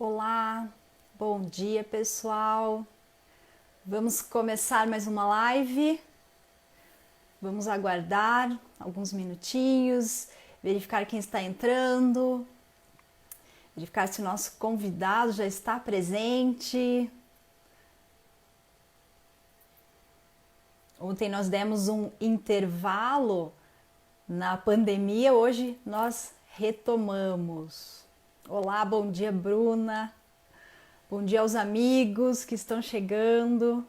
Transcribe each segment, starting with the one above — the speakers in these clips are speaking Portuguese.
Olá, bom dia pessoal. Vamos começar mais uma live. Vamos aguardar alguns minutinhos, verificar quem está entrando, verificar se o nosso convidado já está presente. Ontem nós demos um intervalo na pandemia, hoje nós retomamos. Olá, bom dia Bruna. Bom dia aos amigos que estão chegando.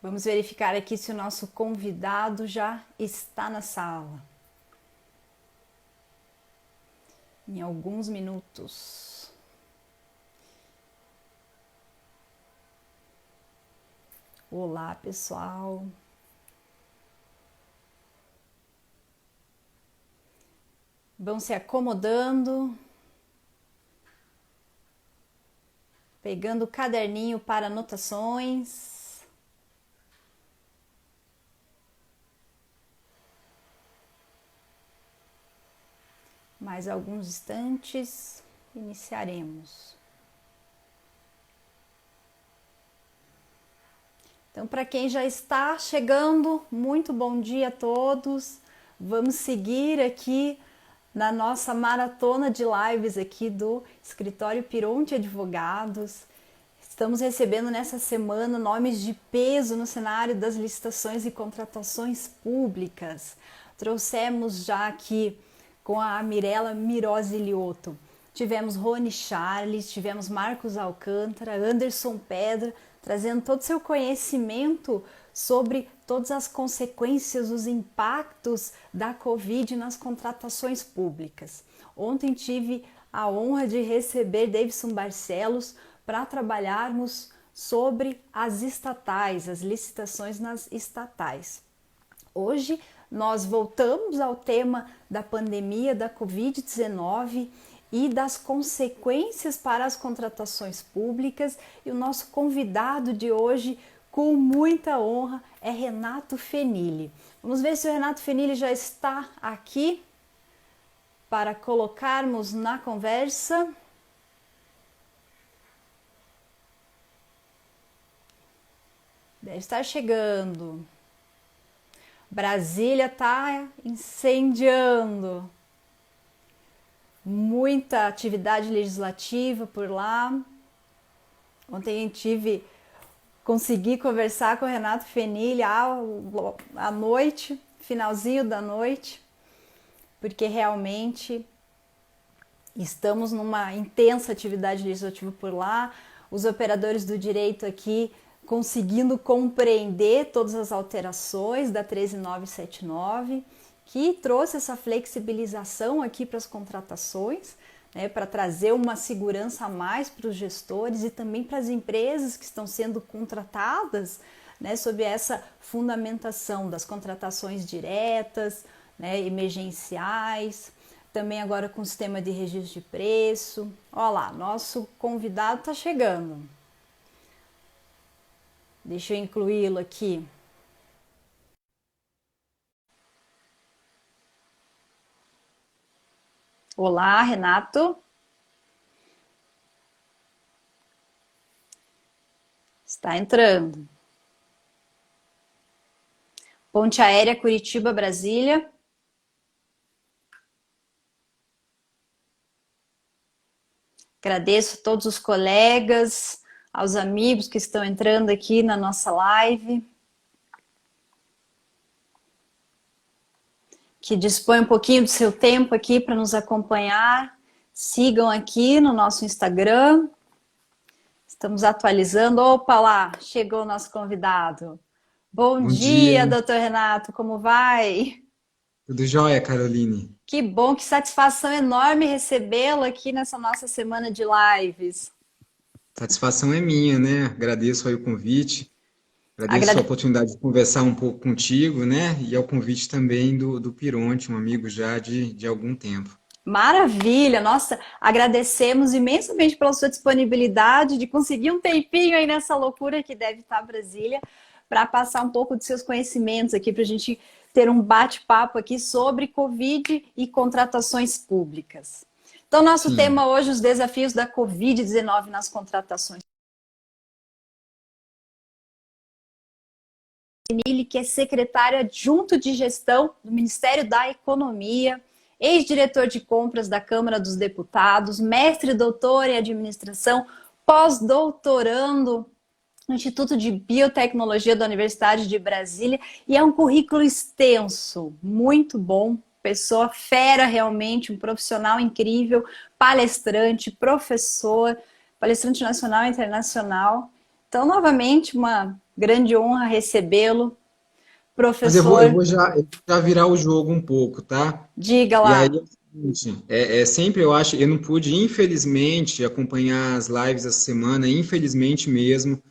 Vamos verificar aqui se o nosso convidado já está na sala. Em alguns minutos. Olá, pessoal. Vão se acomodando. Pegando o caderninho para anotações. Mais alguns instantes, iniciaremos. Então, para quem já está chegando, muito bom dia a todos. Vamos seguir aqui na nossa maratona de lives aqui do Escritório Pironte Advogados. Estamos recebendo nessa semana nomes de peso no cenário das licitações e contratações públicas. Trouxemos já aqui com a Mirela Mirosi Lioto. Tivemos Rony Charles, tivemos Marcos Alcântara, Anderson Pedra, trazendo todo o seu conhecimento sobre todas as consequências, os impactos da Covid nas contratações públicas. Ontem tive a honra de receber Davidson Barcelos para trabalharmos sobre as estatais, as licitações nas estatais. Hoje nós voltamos ao tema da pandemia da Covid-19 e das consequências para as contratações públicas, e o nosso convidado de hoje, com muita honra, é Renato Fenili. Vamos ver se o Renato Fenili já está aqui para colocarmos na conversa. Deve estar chegando. Brasília está incendiando. Muita atividade legislativa por lá. Ontem consegui conversar com o Renato Fenili à noite, finalzinho da noite, porque realmente estamos numa intensa atividade legislativa por lá. Os operadores do direito aqui conseguindo compreender todas as alterações da 13979, que trouxe essa flexibilização aqui para as contratações, né, para trazer uma segurança a mais para os gestores e também para as empresas que estão sendo contratadas, né, sob essa fundamentação das contratações diretas, né, emergenciais, também agora com o sistema de registro de preço. Olha lá, nosso convidado está chegando. Deixa eu incluí-lo aqui. Olá, Renato. Está entrando. Ponte Aérea Curitiba, Brasília. Agradeço a todos os colegas, aos amigos que estão entrando aqui na nossa live, que dispõem um pouquinho do seu tempo aqui para nos acompanhar. Sigam aqui no nosso Instagram. Estamos atualizando. Opa lá, chegou o nosso convidado. Bom Bom dia, dia, doutor Renato, como vai? tudo jóia, Caroline? Que bom, que satisfação enorme recebê-lo aqui nessa nossa semana de lives. Satisfação é minha, né? Agradeço aí o convite, agradeço a Agrade... oportunidade de conversar um pouco contigo, né? E ao convite também do Pironte, um amigo já de algum tempo. Maravilha, nossa, agradecemos imensamente pela sua disponibilidade de conseguir um tempinho aí nessa loucura que deve estar Brasília, para passar um pouco dos seus conhecimentos aqui, para a gente ter um bate-papo aqui sobre Covid e contratações públicas. Então, nosso Sim. tema hoje, os desafios da Covid-19 nas contratações. Nili, que é secretária adjunto de gestão do Ministério da Economia, ex-diretor de compras da Câmara dos Deputados, mestre e doutor em administração, pós-doutorando no Instituto de Biotecnologia da Universidade de Brasília, e é um currículo extenso, muito bom, pessoa fera realmente, um profissional incrível, palestrante, professor, palestrante nacional e internacional. Então, novamente, uma grande honra recebê-lo, Mas eu professor. vou já virar o jogo um pouco, tá? Diga E aí lá. é o seguinte, sempre eu acho, eu não pude, infelizmente, acompanhar as lives essa semana, infelizmente mesmo,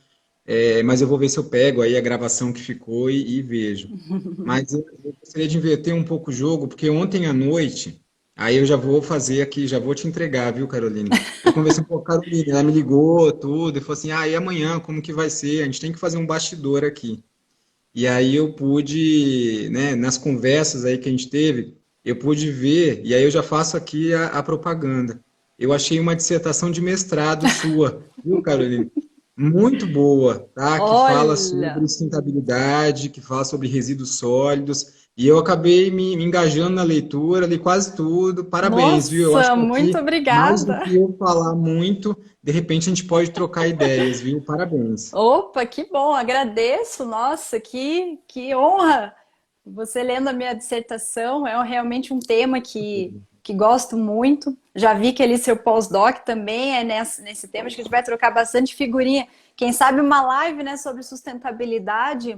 mas eu vou ver se eu pego aí a gravação que ficou e vejo. Mas eu gostaria de inverter um pouco o jogo, porque ontem à noite, aí eu já vou fazer aqui, já vou te entregar, viu, Caroline? Eu conversei um pouco com a Caroline, ela me ligou, tudo, e falou assim, e amanhã, como que vai ser? A gente tem que fazer um bastidor aqui. E aí eu pude, né, nas conversas aí que a gente teve, eu pude ver, e aí eu já faço aqui a propaganda. Eu achei uma dissertação de mestrado sua, viu, Carolina? Muito boa, tá? Que fala sobre Olha, sustentabilidade, que fala sobre resíduos sólidos, e eu acabei me engajando na leitura, li quase tudo. Parabéns, viu? Eu acho nossa, que muito aqui, mais do obrigada. que eu falar muito, de repente a gente pode trocar ideias, viu? Parabéns. Opa, que bom, agradeço, nossa, que honra. Você lendo a minha dissertação é realmente um tema que gosto muito. Já vi que ali seu pós-doc também é nesse tema, acho que a gente vai trocar bastante figurinha. Quem sabe uma live, né, sobre sustentabilidade.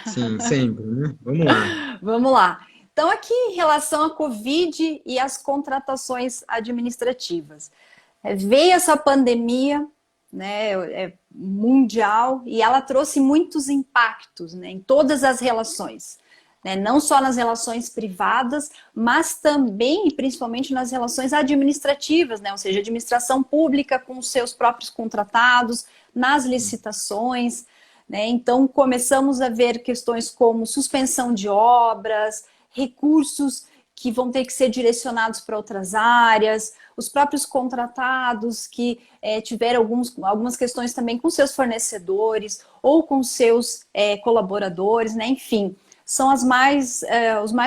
Sim, sempre, né? Vamos lá. Vamos lá. Então, aqui em relação à Covid e às contratações administrativas. Veio essa pandemia, né, mundial, e ela trouxe muitos impactos, né, em todas as relações, né, não só nas relações privadas, mas também e principalmente nas relações administrativas, né, ou seja, administração pública com os seus próprios contratados, nas licitações, né, então começamos a ver questões como suspensão de obras, recursos que vão ter que ser direcionados para outras áreas, os próprios contratados que tiveram algumas questões também com seus fornecedores ou com seus colaboradores, né? Enfim, são os mais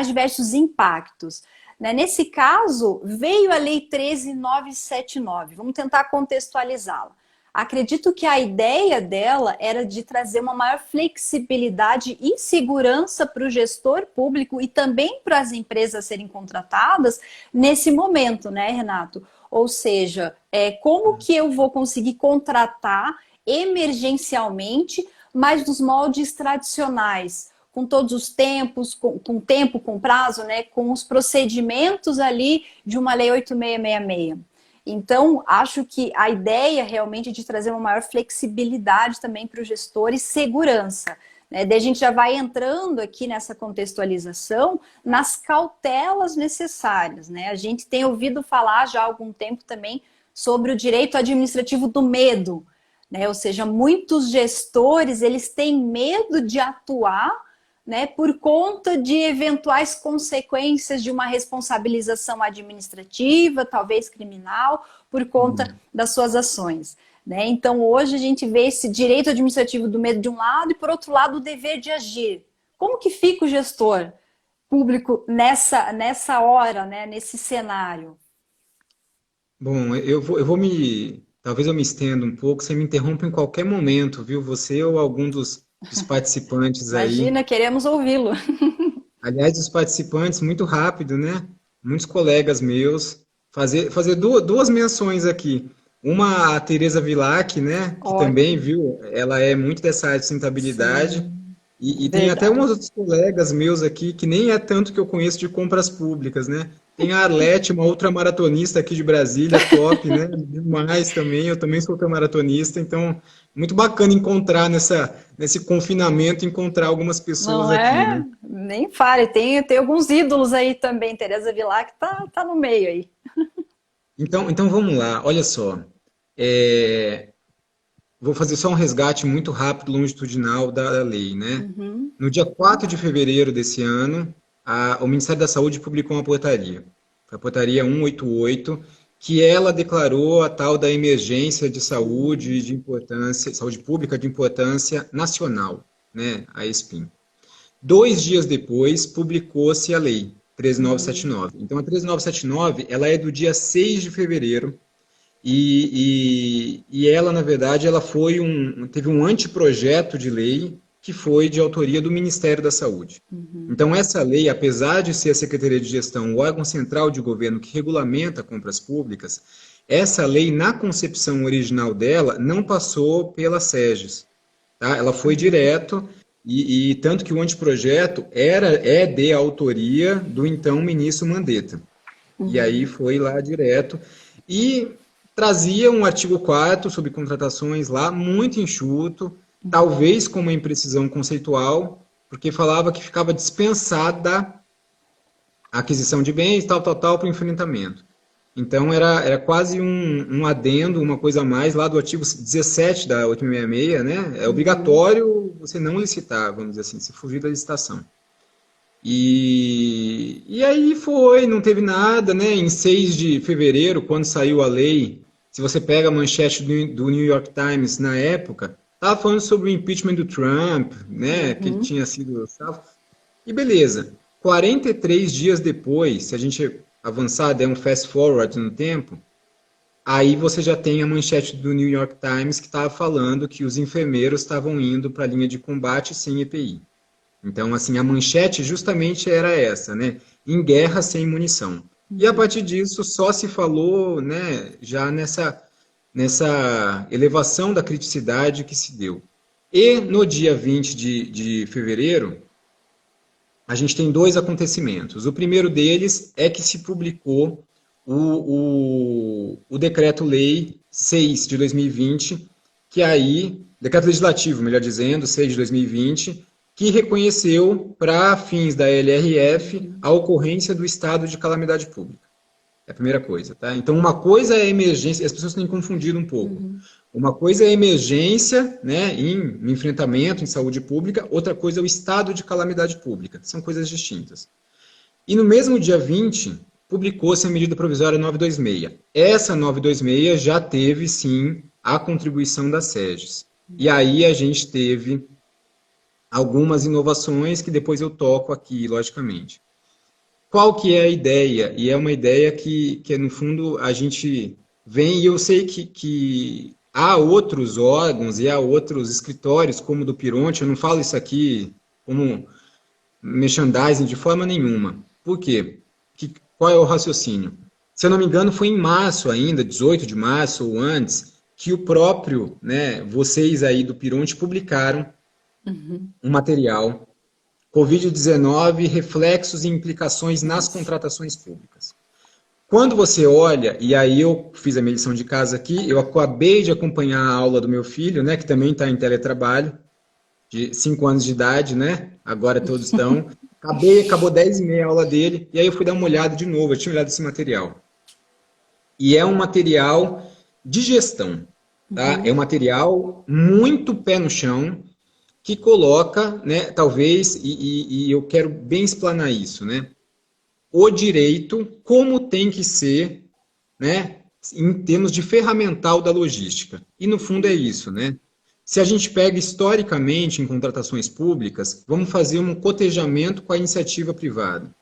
diversos impactos. Né? Nesse caso, veio a Lei 13.979. Vamos tentar contextualizá-la. Acredito que a ideia dela era de trazer uma maior flexibilidade e segurança para o gestor público e também para as empresas serem contratadas nesse momento, né, Renato? Ou seja, como que eu vou conseguir contratar emergencialmente, mas nos moldes tradicionais, com todos os tempos, com tempo, com prazo, né, com os procedimentos ali de uma Lei 8666. Então, acho que a ideia realmente é de trazer uma maior flexibilidade também para o gestor e segurança. Né? Daí a gente já vai entrando aqui nessa contextualização nas cautelas necessárias. Né? A gente tem ouvido falar já há algum tempo também sobre o direito administrativo do medo. Né? Ou seja, muitos gestores eles têm medo de atuar, né, por conta de eventuais consequências de uma responsabilização administrativa, talvez criminal, por conta das suas ações. Né? Então, hoje a gente vê esse direito administrativo do medo de um lado e, por outro lado, o dever de agir. Como que fica o gestor público nessa hora, né, nesse cenário? Bom, talvez eu me estenda um pouco, você me interrompa em qualquer momento, viu? Você ou algum dos participantes aí. Imagina, queremos ouvi-lo. Aliás, os participantes, muito rápido, né? Muitos colegas meus. Fazer duas menções aqui. Uma, a Tereza Vilac, né? Que também, Ótimo. viu? Ela é muito dessa área de sustentabilidade. Sim, E tem até uns verdade. outros colegas meus aqui que nem é tanto que eu conheço de compras públicas, né? Tem a Arlete, uma outra maratonista aqui de Brasília, top, né? Demais também, eu também sou maratonista, então muito bacana encontrar nesse confinamento, encontrar algumas pessoas Não aqui, é? né? Nem fale. Tem alguns ídolos aí também. Tereza Vilar que tá no meio aí. Então vamos lá, olha só. É, vou fazer só um resgate muito rápido, longitudinal da lei, né? Uhum. No dia 4 de fevereiro desse ano, o Ministério da Saúde publicou uma portaria. foi a portaria 188, que ela declarou a tal da emergência de saúde de importância, saúde pública de importância nacional, né, a ESPIM. 2 dias depois, publicou-se a lei 13979. Então, a 13979, ela é do dia 6 de fevereiro, e ela, na verdade, ela teve um anteprojeto de lei que foi de autoria do Ministério da Saúde. Então, essa lei, apesar de ser a Secretaria de Gestão, o órgão central de governo que regulamenta compras públicas, essa lei, na concepção original dela, não passou pela SEGES. Tá? Ela foi direto, e tanto que o anteprojeto é de autoria do então ministro Mandetta. E aí foi lá direto. E trazia um artigo 4 sobre contratações lá, muito enxuto, talvez com uma imprecisão conceitual, porque falava que ficava dispensada a aquisição de bens, tal, para o enfrentamento. Então, era quase um adendo, uma coisa a mais, lá do artigo 17 da 866, né? É obrigatório você não licitar, vamos dizer assim, se fugir da licitação. E aí não teve nada, né? Em 6 de fevereiro, quando saiu a lei, se você pega a manchete do New York Times na época, estava falando sobre o impeachment do Trump, né? Que ele tinha sido salvo. E beleza. 43 dias depois, se a gente avançar, der um fast forward no tempo, aí você já tem a manchete do New York Times que estava falando que os enfermeiros estavam indo para a linha de combate sem EPI. Então, assim, a manchete justamente era essa, né? Em guerra sem munição. E a partir disso só se falou, né, já nessa elevação da criticidade que se deu. E no dia 20 de fevereiro, a gente tem 2 acontecimentos. O primeiro deles é que se publicou o Decreto-Lei 6 de 2020, que aí, Decreto Legislativo, melhor dizendo, 6 de 2020, que reconheceu, para fins da LRF, a ocorrência do estado de calamidade pública. É a primeira coisa, tá? Então, uma coisa é emergência, as pessoas têm confundido um pouco. Uma coisa é emergência, né, em enfrentamento, em saúde pública, outra coisa é o estado de calamidade pública. São coisas distintas. E no mesmo dia 20, publicou-se a medida provisória 926. Essa 926 já teve, sim, a contribuição da SEGES. E aí a gente teve algumas inovações que depois eu toco aqui, logicamente. Qual que é a ideia? E é uma ideia que no fundo, a gente vem, e eu sei que há outros órgãos e há outros escritórios, como o do Pironte, eu não falo isso aqui como merchandising de forma nenhuma. Por quê? Qual é o raciocínio? Se eu não me engano, foi em março ainda, 18 de março ou antes, que o próprio, né, vocês aí do Pironte publicaram um material, Covid-19, reflexos e implicações nas contratações públicas. Quando você olha, e aí eu fiz a minha lição de casa aqui, eu acabei de acompanhar a aula do meu filho, né, que também está em teletrabalho, de 5 anos de idade, né, agora todos estão, acabou 10h30 a aula dele, e aí eu fui dar uma olhada de novo, eu tinha olhado esse material. E é um material de gestão, tá? É um material muito pé no chão, que coloca, né, talvez, e eu quero bem explanar isso, né, o direito como tem que ser, né, em termos de ferramental da logística. E no fundo é isso, né? Se a gente pega historicamente em contratações públicas, vamos fazer um cotejamento com a iniciativa privada.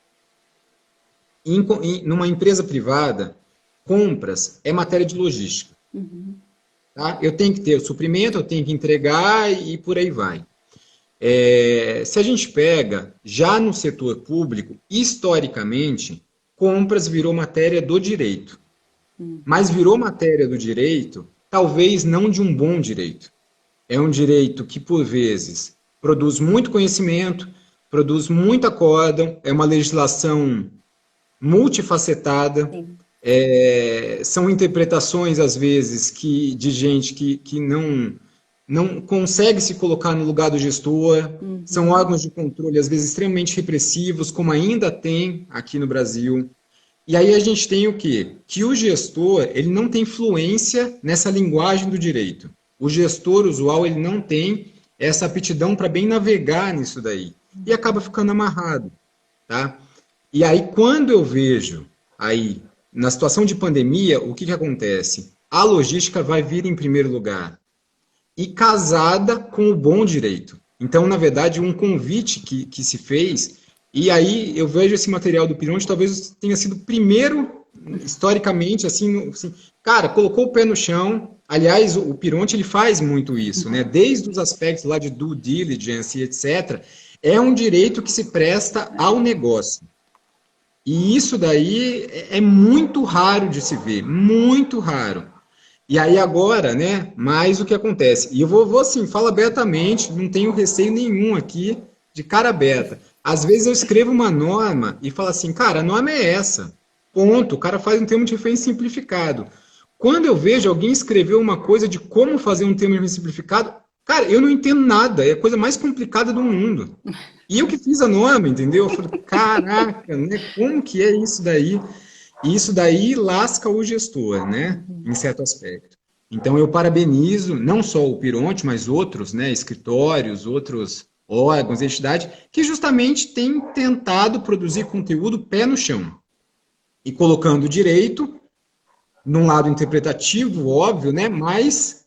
Numa empresa privada, compras é matéria de logística. Tá? Eu tenho que ter o suprimento, eu tenho que entregar e por aí vai. Se a gente pega, já no setor público, historicamente, compras virou matéria do direito. Mas virou matéria do direito, talvez não de um bom direito. É um direito que, por vezes, produz muito conhecimento, produz muito acórdão, é uma legislação multifacetada, são interpretações, às vezes, de gente que não consegue se colocar no lugar do gestor, são órgãos de controle, às vezes, extremamente repressivos, como ainda tem aqui no Brasil. E aí a gente tem o quê? Que o gestor, ele não tem fluência nessa linguagem do direito. O gestor usual, ele não tem essa aptidão para bem navegar nisso daí. E acaba ficando amarrado, tá? E aí, quando eu vejo aí, na situação de pandemia, o que que acontece? A logística vai vir em primeiro lugar e casada com o bom direito. Então, na verdade, um convite que se fez, e aí eu vejo esse material do Pironte, talvez tenha sido o primeiro, historicamente, assim, cara, colocou o pé no chão. Aliás, o Pironte ele faz muito isso, né? Desde os aspectos lá de due diligence e etc. É um direito que se presta ao negócio. E isso daí é muito raro de se ver, muito raro. E aí agora, né, mais o que acontece. E eu vou assim, falo abertamente, não tenho receio nenhum aqui, de cara aberta. Às vezes eu escrevo uma norma e falo assim, cara, a norma é essa. Ponto. O cara faz um termo de referência simplificado. Quando eu vejo alguém escrever uma coisa de como fazer um termo de referência simplificado, cara, eu não entendo nada. É a coisa mais complicada do mundo. E eu que fiz a norma, entendeu? Eu falei, caraca, né? Como que é isso daí? E isso daí lasca o gestor, né? Em certo aspecto. Então eu parabenizo não só o Pironte, mas outros, né? Escritórios, outros órgãos, entidades, que justamente têm tentado produzir conteúdo pé no chão. E colocando o direito num lado interpretativo, óbvio, né? Mas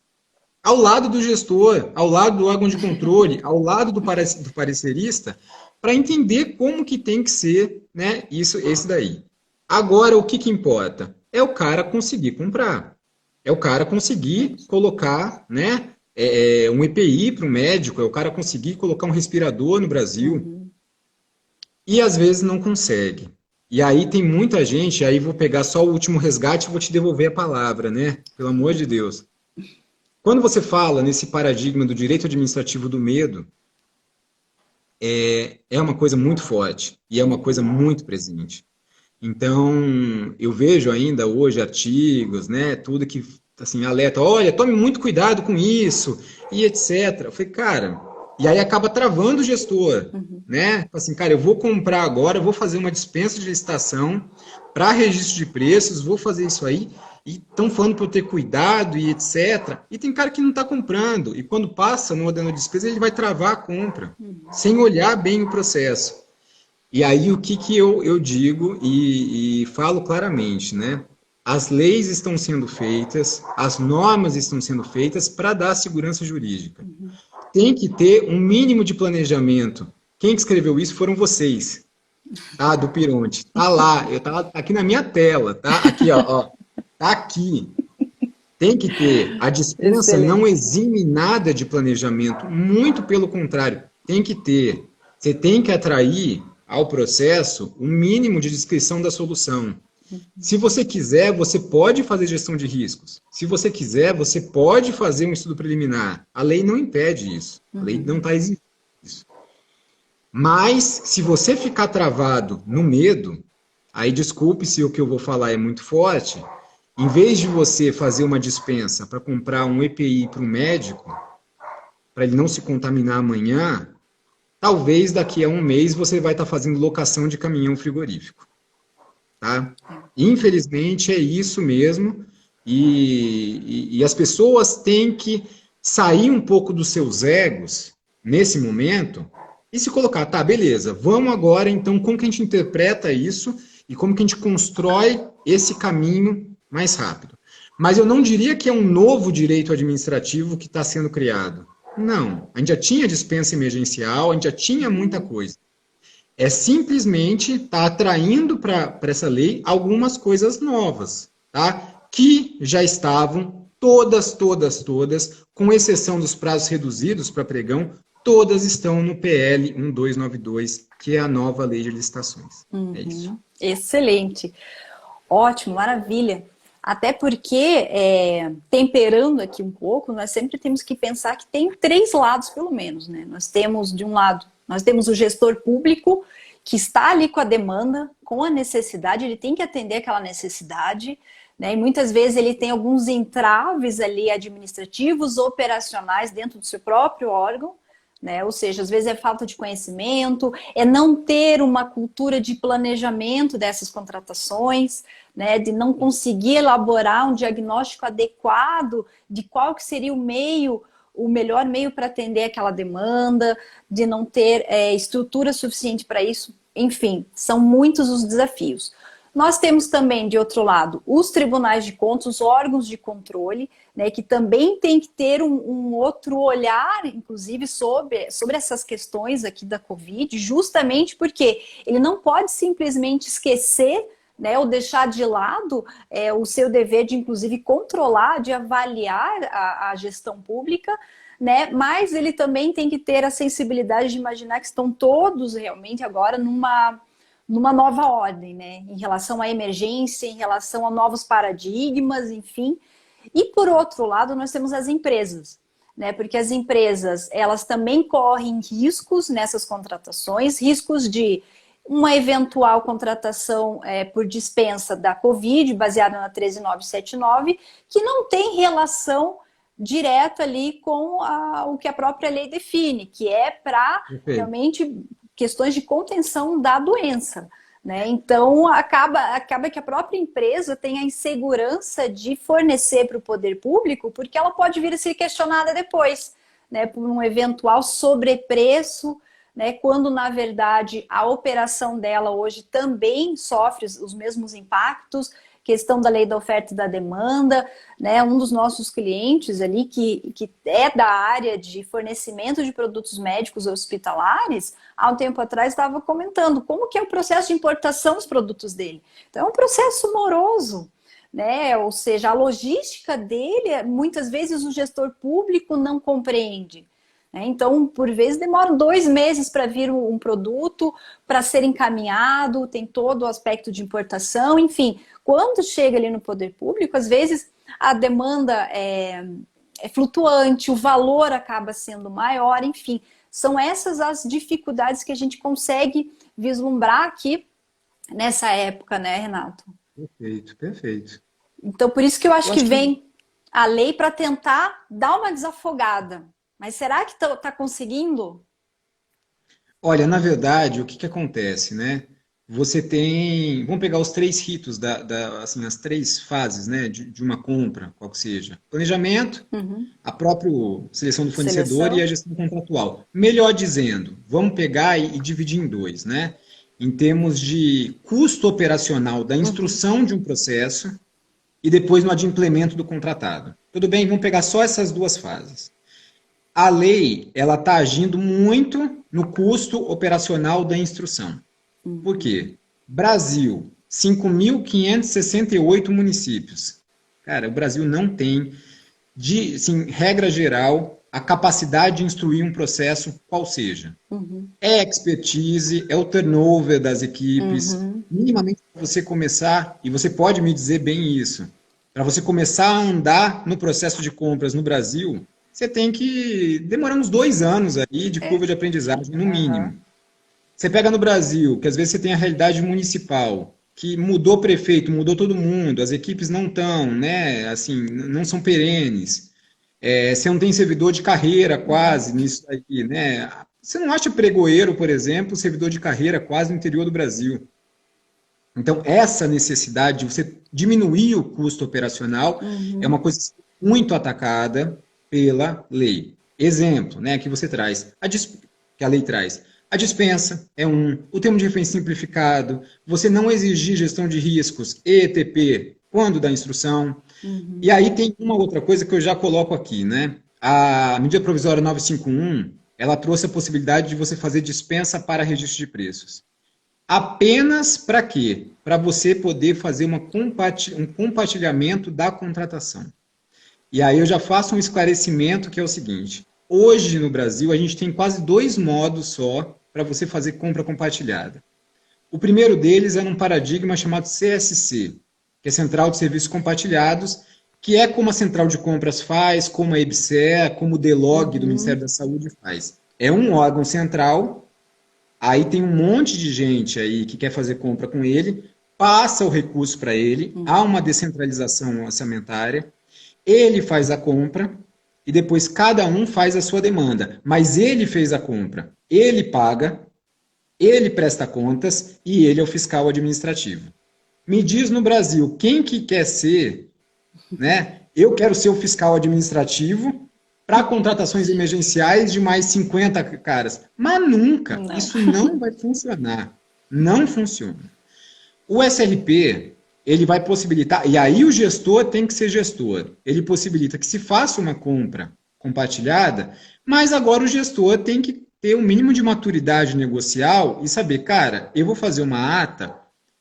ao lado do gestor, ao lado do órgão de controle, ao lado do parecerista, para entender como que tem que ser, né, esse daí. Agora, o que importa? É o cara conseguir comprar. É o cara conseguir colocar, né, um EPI para o médico, é o cara conseguir colocar um respirador no Brasil. E às vezes não consegue. E aí tem muita gente, aí vou pegar só o último resgate e vou te devolver a palavra, né? Pelo amor de Deus. Quando você fala nesse paradigma do direito administrativo do medo, é uma coisa muito forte e é uma coisa muito presente. Então, eu vejo ainda hoje artigos, né, tudo que, assim, alerta, olha, tome muito cuidado com isso, e etc. Eu falei, cara, e aí acaba travando o gestor, né? Assim, cara, eu vou comprar agora, eu vou fazer uma dispensa de licitação para registro de preços, vou fazer isso aí, e estão falando para eu ter cuidado e etc. E tem cara que não está comprando, e quando passa no ordenador de despesa, ele vai travar a compra, sem olhar bem o processo. E aí o que eu digo e falo claramente, né? As leis estão sendo feitas, as normas estão sendo feitas para dar segurança jurídica. Tem que ter um mínimo de planejamento. Quem que escreveu isso foram vocês, tá? Do Pironte. Tá lá, eu tá aqui na minha tela, tá? Aqui, ó, tá aqui. Tem que ter. A dispensa não exime nada de planejamento, muito pelo contrário, tem que ter. Você tem que atrair ao processo um mínimo de descrição da solução. Se você quiser, você pode fazer gestão de riscos. Se você quiser, você pode fazer um estudo preliminar. A lei não impede isso. A lei não está exigindo isso. Mas, se você ficar travado no medo, aí desculpe se o que eu vou falar é muito forte, em vez de você fazer uma dispensa para comprar um EPI para o médico, para ele não se contaminar amanhã, talvez daqui a um mês você vai estar fazendo locação de caminhão frigorífico. Tá? Infelizmente é isso mesmo, e as pessoas têm que sair um pouco dos seus egos nesse momento e se colocar, tá, beleza, vamos agora então, como que a gente interpreta isso e como que a gente constrói esse caminho mais rápido. Mas eu não diria que é um novo direito administrativo que está sendo criado. Não, a gente já tinha dispensa emergencial, a gente já tinha muita coisa. É simplesmente estar atraindo para essa lei algumas coisas novas, tá? Que já estavam todas, com exceção dos prazos reduzidos para pregão, todas estão no PL 1292, que é a nova lei de licitações. É isso. Excelente. Ótimo, maravilha. Até porque, temperando aqui um pouco, nós sempre temos que pensar que tem três lados, pelo menos, né? Nós temos, de um lado, nós temos o gestor público, que está ali com a demanda, com a necessidade, ele tem que atender aquela necessidade, né? E muitas vezes ele tem alguns entraves ali administrativos, operacionais dentro do seu próprio órgão, né? Ou seja, às vezes é falta de conhecimento, é não ter uma cultura de planejamento dessas contratações, né? De não conseguir elaborar um diagnóstico adequado de qual que seria o melhor meio para atender aquela demanda, de não ter estrutura suficiente para isso. Enfim, são muitos os desafios. Nós temos também, de outro lado, os tribunais de contas, os órgãos de controle, né, que também tem que ter um outro olhar, inclusive, sobre essas questões aqui da Covid, justamente porque ele não pode simplesmente esquecer, né, ou deixar de lado o seu dever de, inclusive, controlar, de avaliar a gestão pública, né, mas ele também tem que ter a sensibilidade de imaginar que estão todos realmente agora numa nova ordem, né? Em relação à emergência, em relação a novos paradigmas, enfim. E por outro lado, nós temos as empresas, né? Porque as empresas, elas também correm riscos nessas contratações, riscos de uma eventual contratação por dispensa da Covid, baseada na 13979, que não tem relação direta ali com o que a própria lei define, que é para realmente questões de contenção da doença, né? Então, acaba que a própria empresa tem a insegurança de fornecer para o poder público, porque ela pode vir a ser questionada depois, né, por um eventual sobrepreço, né, quando, na verdade, a operação dela hoje também sofre os mesmos impactos, questão da lei da oferta e da demanda, né? Um dos nossos clientes ali, que é da área de fornecimento de produtos médicos hospitalares, há um tempo atrás estava comentando como que é o processo de importação dos produtos dele. Então, é um processo moroso, né? Ou seja, a logística dele, muitas vezes o gestor público não compreende. Então, por vezes, demora 2 meses para vir um produto, para ser encaminhado, tem todo o aspecto de importação, enfim. Quando chega ali no poder público, às vezes a demanda é flutuante, o valor acaba sendo maior, enfim. São essas as dificuldades que a gente consegue vislumbrar aqui nessa época, né, Renato? Perfeito, perfeito. Então, por isso que eu acho Eu que acho que, vem a lei para tentar dar uma desafogada. Mas será que está conseguindo? olha, na verdade, o que que acontece, né? Você tem, vamos pegar os 3 ritos assim, as 3 fases, né, de uma compra, qual que seja. Planejamento, a própria seleção do fornecedor e a Seleção? gestão contratual. Melhor dizendo, vamos pegar e dividir em 2, né? Em termos de custo operacional da instrução de um processo e depois no adimplemento do contratado. Tudo bem? Vamos pegar só essas 2 fases. A lei, ela está agindo muito no custo operacional da instrução. Por quê? Brasil, 5.568 municípios. Cara, o Brasil não tem, assim, regra geral, a capacidade de instruir um processo qual seja. É expertise, é o turnover das equipes. Minimamente para você começar, e você pode me dizer bem isso, para você começar a andar no processo de compras no Brasil, você tem que demorar uns 2 anos aí de curva de aprendizagem, no mínimo. Você pega no Brasil, que às vezes você tem a realidade municipal, que mudou prefeito, mudou todo mundo, as equipes não estão, né, assim, não são perenes. Você não tem servidor de carreira quase nisso aí, né? Você não acha pregoeiro, por exemplo, servidor de carreira quase no interior do Brasil. Então, essa necessidade de você diminuir o custo operacional é uma coisa muito atacada pela lei. Exemplo, né, que você traz, que a lei traz. A dispensa é o termo de referência simplificado, você não exigir gestão de riscos, ETP, quando da instrução. E aí tem uma outra coisa que eu já coloco aqui, né? A medida provisória 951, ela trouxe a possibilidade de você fazer dispensa para registro de preços. Apenas para quê? Para você poder fazer um compartilhamento da contratação. E aí eu já faço um esclarecimento que é o seguinte: hoje no Brasil a gente tem quase 2 modos só para você fazer compra compartilhada. O primeiro deles é num paradigma chamado CSC, que é Central de Serviços Compartilhados, que é como a Central de Compras faz, como a EBSER, como o DELOG do Ministério da Saúde faz. É um órgão central, aí tem um monte de gente aí que quer fazer compra com ele, passa o recurso para ele, há uma descentralização orçamentária, ele faz a compra e depois cada um faz a sua demanda. Mas ele fez a compra, ele paga, ele presta contas e ele é o fiscal administrativo. Me diz no Brasil, quem que quer ser, né? Eu quero ser o fiscal administrativo para contratações emergenciais de mais 50 caras. Mas nunca, isso não vai funcionar. Não funciona. O SRP, ele vai possibilitar, e aí o gestor tem que ser gestor, ele possibilita que se faça uma compra compartilhada, mas agora o gestor tem que ter um mínimo de maturidade negocial e saber, cara, eu vou fazer uma ata,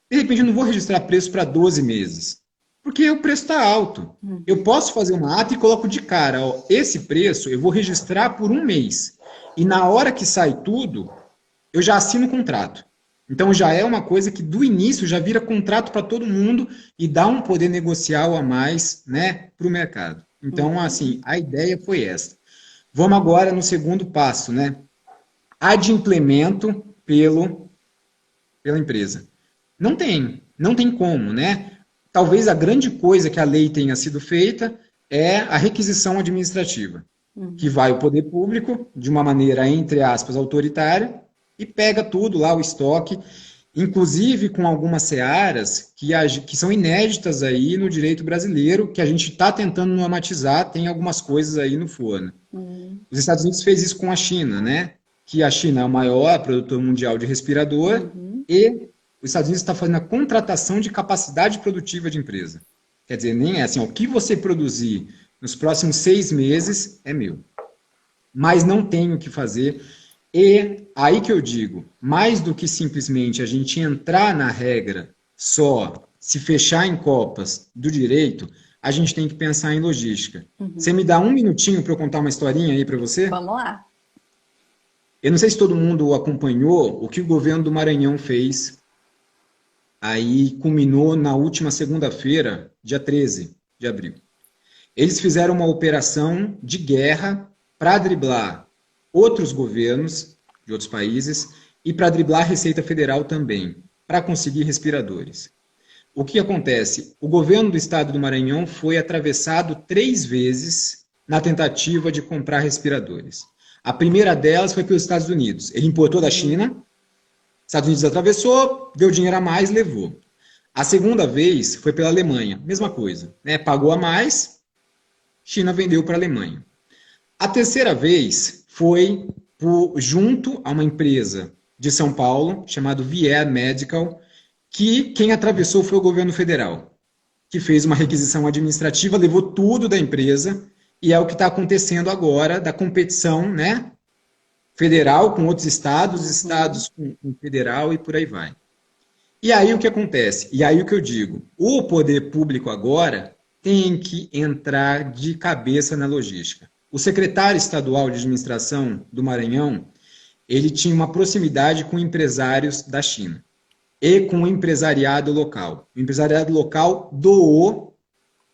de repente eu não vou registrar preço para 12 meses, porque o preço está alto. Eu posso fazer uma ata e coloco de cara, ó, esse preço eu vou registrar por um mês. E na hora que sai tudo, eu já assino o contrato. Então já é uma coisa que do início já vira contrato para todo mundo e dá um poder negocial a mais, né, para o mercado. Então, assim, a ideia foi essa. Vamos agora no segundo passo, né? Adimplemento pela empresa. Não tem como, né? Talvez a grande coisa que a lei tenha sido feita é a requisição administrativa, que vai o poder público, de uma maneira, entre aspas, autoritária, e pega tudo lá, o estoque, inclusive com algumas searas que são inéditas aí no direito brasileiro, que a gente está tentando normatizar, tem algumas coisas aí no forno. Os Estados Unidos fez isso com a China, né? Que a China é o maior produtor mundial de respirador e os Estados Unidos está fazendo a contratação de capacidade produtiva de empresa. Quer dizer, nem é assim, ó, o que você produzir nos próximos 6 meses é meu. Mas não tem o que fazer. E aí que eu digo, mais do que simplesmente a gente entrar na regra só, se fechar em copas do direito, a gente tem que pensar em logística. Você me dá um minutinho para eu contar uma historinha aí para você? Vamos lá. Eu não sei se todo mundo acompanhou o que o governo do Maranhão fez. Aí culminou na última segunda-feira, dia 13 de abril. Eles fizeram uma operação de guerra para driblar outros governos de outros países e para driblar a Receita Federal também, para conseguir respiradores. O que acontece? O governo do estado do Maranhão foi atravessado 3 vezes na tentativa de comprar respiradores. A primeira delas foi pelos Estados Unidos. Ele importou da China, Estados Unidos atravessou, deu dinheiro a mais, levou. A segunda vez foi pela Alemanha, mesma coisa, né? Pagou a mais, China vendeu para a Alemanha. A terceira vez foi junto a uma empresa de São Paulo, chamada Vier Medical, que quem atravessou foi o governo federal, que fez uma requisição administrativa, levou tudo da empresa, e é o que está acontecendo agora, da competição, né? Federal com outros estados, estados com federal e por aí vai. E aí o que acontece? E aí o que eu digo? O poder público agora tem que entrar de cabeça na logística. O secretário estadual de administração do Maranhão, ele tinha uma proximidade com empresários da China e com o empresariado local. O empresariado local doou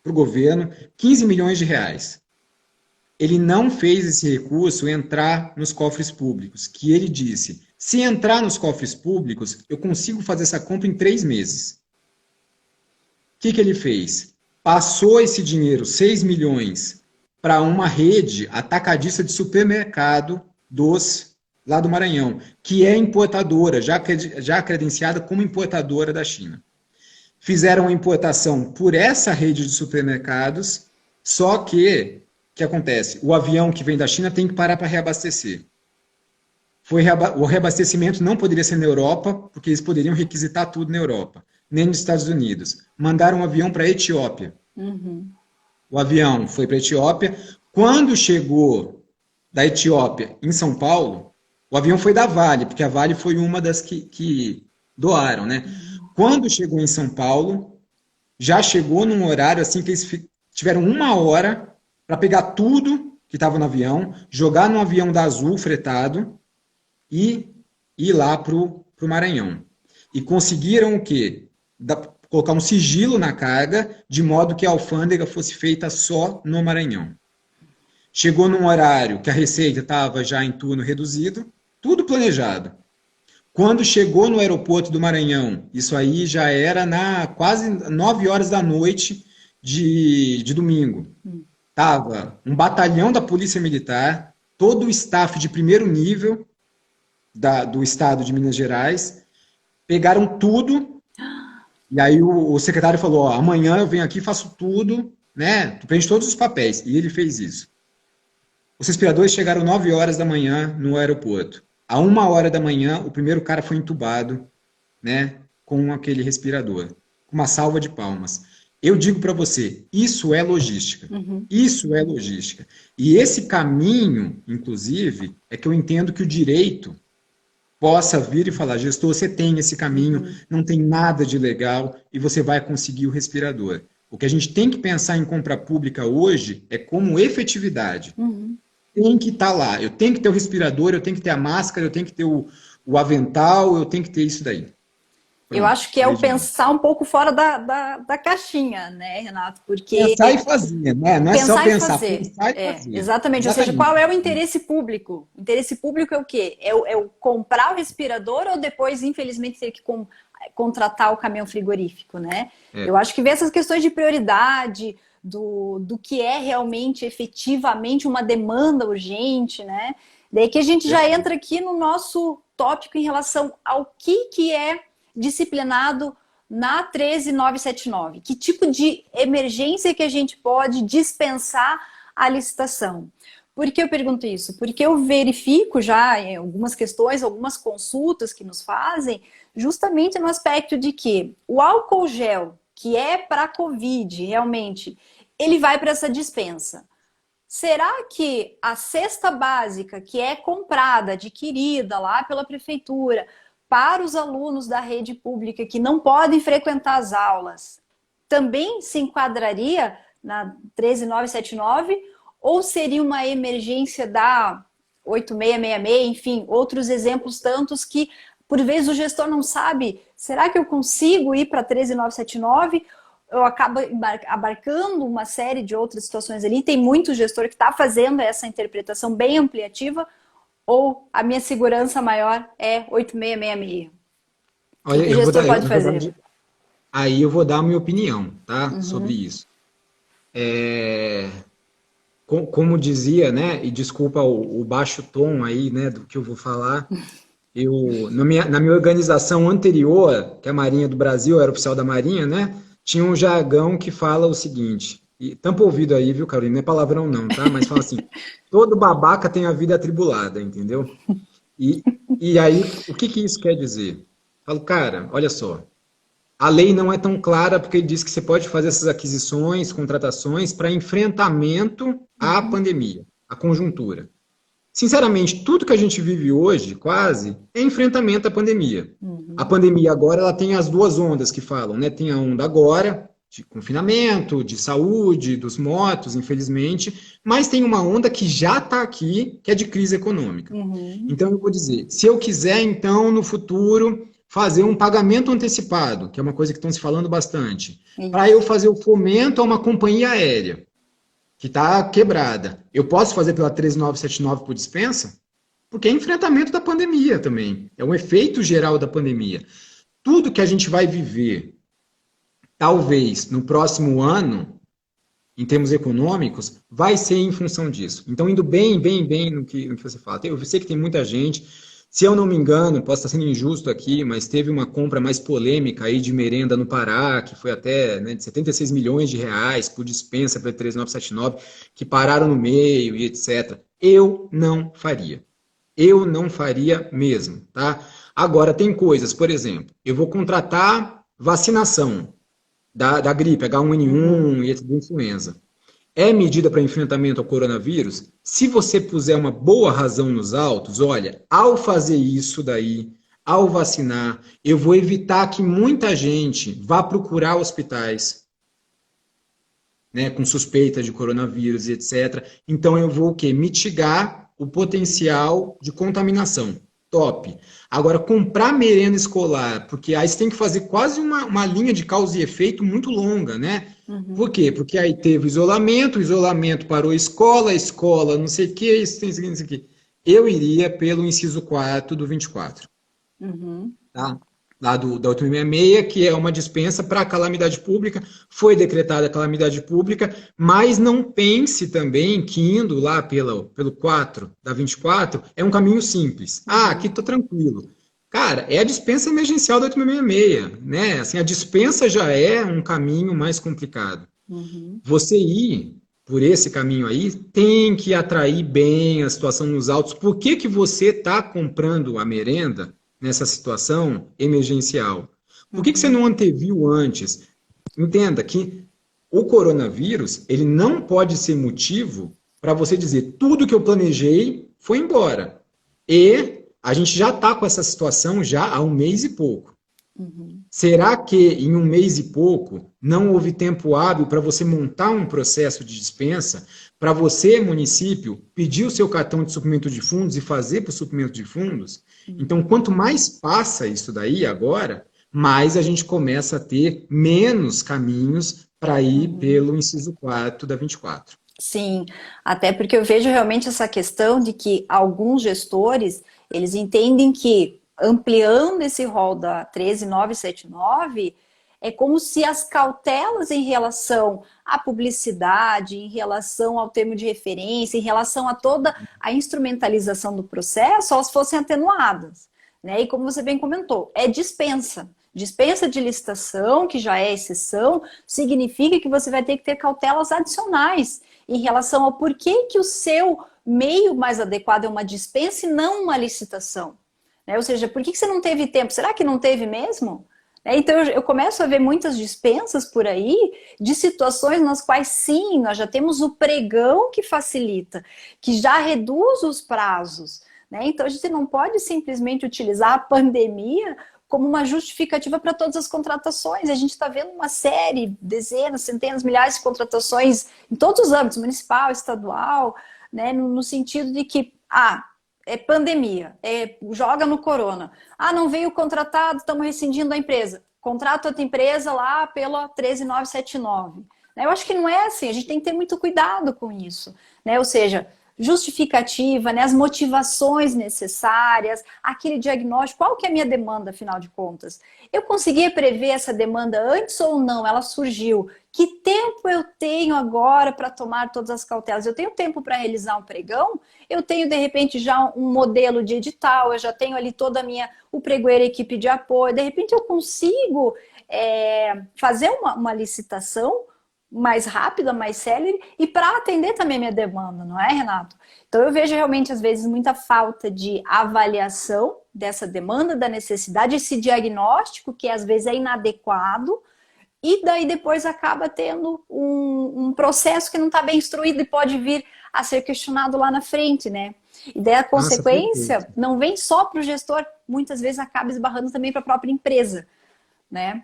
para o governo 15 milhões de reais. Ele não fez esse recurso entrar nos cofres públicos, que ele disse, se entrar nos cofres públicos, eu consigo fazer essa compra em 3 meses. O que ele fez? Passou esse dinheiro, 6 milhões, para uma rede atacadista de supermercado lá do Maranhão, que é importadora, já credenciada como importadora da China. Fizeram a importação por essa rede de supermercados, só que o que acontece? O avião que vem da China tem que parar para reabastecer. O reabastecimento não poderia ser na Europa, porque eles poderiam requisitar tudo na Europa, nem nos Estados Unidos. Mandaram um avião para a Etiópia. O avião foi para a Etiópia. Quando chegou da Etiópia em São Paulo, o avião foi da Vale, porque a Vale foi uma das que doaram, né? Quando chegou em São Paulo, já chegou num horário assim que eles tiveram 1 hora para pegar tudo que estava no avião, jogar no avião da Azul fretado e ir lá para o Maranhão. E conseguiram o quê? Colocar um sigilo na carga, de modo que a alfândega fosse feita só no Maranhão. Chegou num horário que a Receita estava já em turno reduzido, tudo planejado. Quando chegou no aeroporto do Maranhão, isso aí já era quase 9 horas da noite de domingo. Estava um batalhão da Polícia Militar, todo o staff de primeiro nível do estado de Minas Gerais, pegaram tudo, e aí o secretário falou, ó, amanhã eu venho aqui e faço tudo, né? Tu prende todos os papéis. E ele fez isso. Os respiradores chegaram 9 horas da manhã no aeroporto. À 1 hora da manhã, o primeiro cara foi entubado, né? com aquele respirador, com uma salva de palmas. Eu digo para você, isso é logística. Isso é logística. E esse caminho, inclusive, é que eu entendo que o direito possa vir e falar, gestor, você tem esse caminho, não tem nada de legal e você vai conseguir o respirador. O que a gente tem que pensar em compra pública hoje é como efetividade. Tem que estar lá. Eu tenho que ter o respirador, eu tenho que ter a máscara, eu tenho que ter o avental, eu tenho que ter isso daí. Eu acho que é o pensar um pouco fora da caixinha, né, Renato? Porque pensar e fazer, né? Não é só pensar, fazer. pensar e fazer. Exatamente. Ou seja, qual é o interesse público? O interesse público é o quê? É o comprar o respirador ou depois, infelizmente, ter que contratar o caminhão frigorífico, né? Eu acho que ver essas questões de prioridade, do que é realmente, efetivamente, uma demanda urgente, né? Daí que a gente já entra aqui no nosso tópico em relação ao que é disciplinado na 13979. Que tipo de emergência que a gente pode dispensar a licitação? Por que eu pergunto isso? Porque eu verifico já em algumas questões, algumas consultas que nos fazem, justamente no aspecto de que o álcool gel, que é para Covid, realmente, ele vai para essa dispensa. Será que a cesta básica que é comprada, adquirida lá pela prefeitura, para os alunos da rede pública que não podem frequentar as aulas, também se enquadraria na 13979 ou seria uma emergência da 8666, enfim, outros exemplos tantos que, por vezes, o gestor não sabe, será que eu consigo ir para 13979? Eu acabo abarcando uma série de outras situações ali, tem muito gestor que está fazendo essa interpretação bem ampliativa, ou a minha segurança maior é 8666? Olha, o que o gestor pode fazer? Aí eu vou dar a minha opinião, tá? Sobre isso. Como dizia, né? E desculpa o baixo tom aí, né? Do que eu vou falar. Na minha organização anterior, que é a Marinha do Brasil, eu era oficial da Marinha, né? Tinha um jargão que fala o seguinte, e tampa o ouvido aí, viu, Carolina? Não é palavrão não, tá? Mas fala assim, todo babaca tem a vida atribulada, entendeu? E aí, o que isso quer dizer? Falo, cara, olha só, a lei não é tão clara porque diz que você pode fazer essas aquisições, contratações para enfrentamento à pandemia, à conjuntura. Sinceramente, tudo que a gente vive hoje, quase, é enfrentamento à pandemia. A pandemia agora, ela tem as duas ondas que falam, né? Tem a onda agora, de confinamento, de saúde, dos mortos, infelizmente, mas tem uma onda que já está aqui, que é de crise econômica. Então, eu vou dizer, se eu quiser, então, no futuro, fazer um pagamento antecipado, que é uma coisa que estão se falando bastante, para eu fazer o fomento a uma companhia aérea, que está quebrada. Eu posso fazer pela 13979 por dispensa? Porque é enfrentamento da pandemia também. É um efeito geral da pandemia. Tudo que a gente vai viver, talvez, no próximo ano, em termos econômicos, vai ser em função disso. Então, indo bem no que você fala. Eu sei que tem muita gente, se eu não me engano, posso estar sendo injusto aqui, mas teve uma compra mais polêmica aí de merenda no Pará, que foi até, né, de 76 milhões de reais por dispensa para 13979, que pararam no meio e etc. Eu não faria. Eu não faria mesmo, tá? Agora, tem coisas, por exemplo, eu vou contratar vacinação da gripe, H1N1 e da influenza. É medida para enfrentamento ao coronavírus? Se você puser uma boa razão nos autos, olha, ao fazer isso daí, ao vacinar, eu vou evitar que muita gente vá procurar hospitais, né, com suspeita de coronavírus e etc. Então eu vou o quê? Mitigar o potencial de contaminação. Top. Agora, comprar merenda escolar, porque aí você tem que fazer quase uma linha de causa e efeito muito longa, né? Por quê? Porque aí teve o isolamento parou a escola, não sei o que, isso, não sei o que. Eu iria pelo inciso 4 do 24. Tá? Lá da 866, que é uma dispensa para calamidade pública, foi decretada a calamidade pública, mas não pense também que indo lá pelo 4 da 24 é um caminho simples. Ah, aqui estou tranquilo. Cara, é a dispensa emergencial da 866, né? Assim, a dispensa já é um caminho mais complicado. Você ir por esse caminho aí tem que atrair bem a situação nos autos. Por que você está comprando a merenda nessa situação emergencial? Por que você não anteviu antes? Entenda que o coronavírus, ele não pode ser motivo para você dizer tudo que eu planejei foi embora. E a gente já está com essa situação já há um mês e pouco. Será que em um mês e pouco não houve tempo hábil para você montar um processo de dispensa, para você, município, pedir o seu cartão de suprimento de fundos e fazer para o suprimento de fundos? Então, quanto mais passa isso daí agora, mais a gente começa a ter menos caminhos para ir pelo inciso 4 da 24. Sim, até porque eu vejo realmente essa questão de que alguns gestores, eles entendem que ampliando esse rol da 13979, é como se as cautelas em relação à publicidade, em relação ao termo de referência, em relação a toda a instrumentalização do processo, elas fossem atenuadas, né? E como você bem comentou, é dispensa. Dispensa de licitação, que já é exceção, significa que você vai ter que ter cautelas adicionais em relação ao porquê que o seu meio mais adequado é uma dispensa e não uma licitação. Né? Ou seja, por que você não teve tempo? Será que não teve mesmo? Então eu começo a ver muitas dispensas por aí de situações nas quais sim, nós já temos o pregão que facilita, que já reduz os prazos. Né? Então a gente não pode simplesmente utilizar a pandemia como uma justificativa para todas as contratações. A gente está vendo uma série, dezenas, centenas, milhares de contratações em todos os âmbitos, municipal, estadual, né, no sentido de que, é pandemia, joga no corona. Não veio contratado, estamos rescindindo a empresa. Contrata outra empresa lá pela 13979. Eu acho que não é assim, a gente tem que ter muito cuidado com isso. Né? Ou seja, justificativa, né, as motivações necessárias, aquele diagnóstico, qual que é a minha demanda, afinal de contas? Eu conseguia prever essa demanda antes ou não? Ela surgiu. Que tempo eu tenho agora para tomar todas as cautelas? Eu tenho tempo para realizar um pregão? Eu tenho, de repente, já um modelo de edital, eu já tenho ali toda o pregoeiro, a equipe de apoio, de repente eu consigo fazer uma licitação mais rápida, mais célere, e para atender também a minha demanda, não é, Renato? Então eu vejo realmente, às vezes, muita falta de avaliação dessa demanda, da necessidade, esse diagnóstico que às vezes é inadequado, e daí depois acaba tendo um processo que não está bem instruído e pode vir a ser questionado lá na frente, né? E daí a consequência não vem só para o gestor, muitas vezes acaba esbarrando também para a própria empresa, né?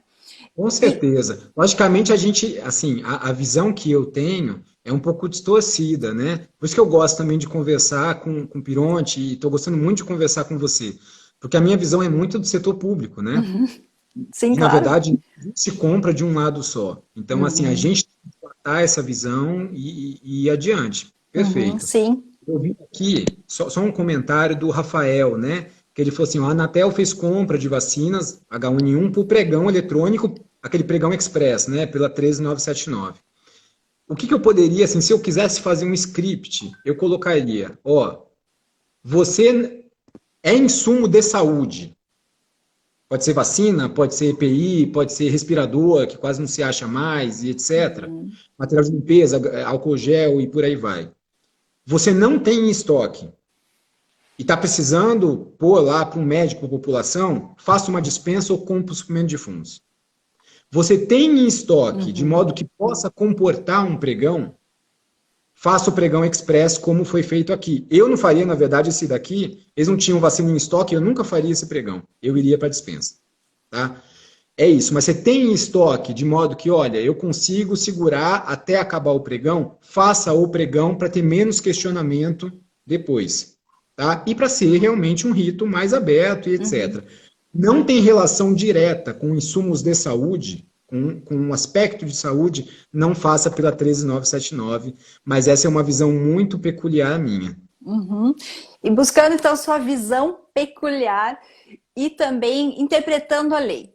Com certeza. Logicamente, a gente, assim, a visão que eu tenho é um pouco distorcida, né? Por isso que eu gosto também de conversar com o Pironte e estou gostando muito de conversar com você. Porque a minha visão é muito do setor público, né? Sim, E, na claro. verdade, se compra de um lado só. Então, assim, a gente tem que tratar essa visão e ir adiante. Perfeito. Sim. Eu vi aqui, só um comentário do Rafael, né? Que ele falou assim, a Anatel fez compra de vacinas H1N1 por pregão eletrônico, aquele pregão express, né? Pela 13979. O que eu poderia, assim, se eu quisesse fazer um script, eu colocaria, você é insumo de saúde. Pode ser vacina, pode ser EPI, pode ser respirador, que quase não se acha mais, e etc. Material de limpeza, álcool gel e por aí vai. Você não tem em estoque e está precisando pôr lá para um médico, para a população, faça uma dispensa ou compre o suplemento de fundos. Você tem em estoque, de modo que possa comportar um pregão, faça o pregão express como foi feito aqui. Eu não faria, na verdade, esse daqui, eles não tinham vacina em estoque, eu nunca faria esse pregão. Eu iria para a dispensa. Tá? É isso, mas você tem em estoque, de modo que, olha, eu consigo segurar até acabar o pregão, faça o pregão para ter menos questionamento depois. Tá? E para ser realmente um rito mais aberto e etc. Não tem relação direta com insumos de saúde, com um aspecto de saúde, não faça pela 13979, mas essa é uma visão muito peculiar minha. E buscando, então, sua visão peculiar e também interpretando a lei.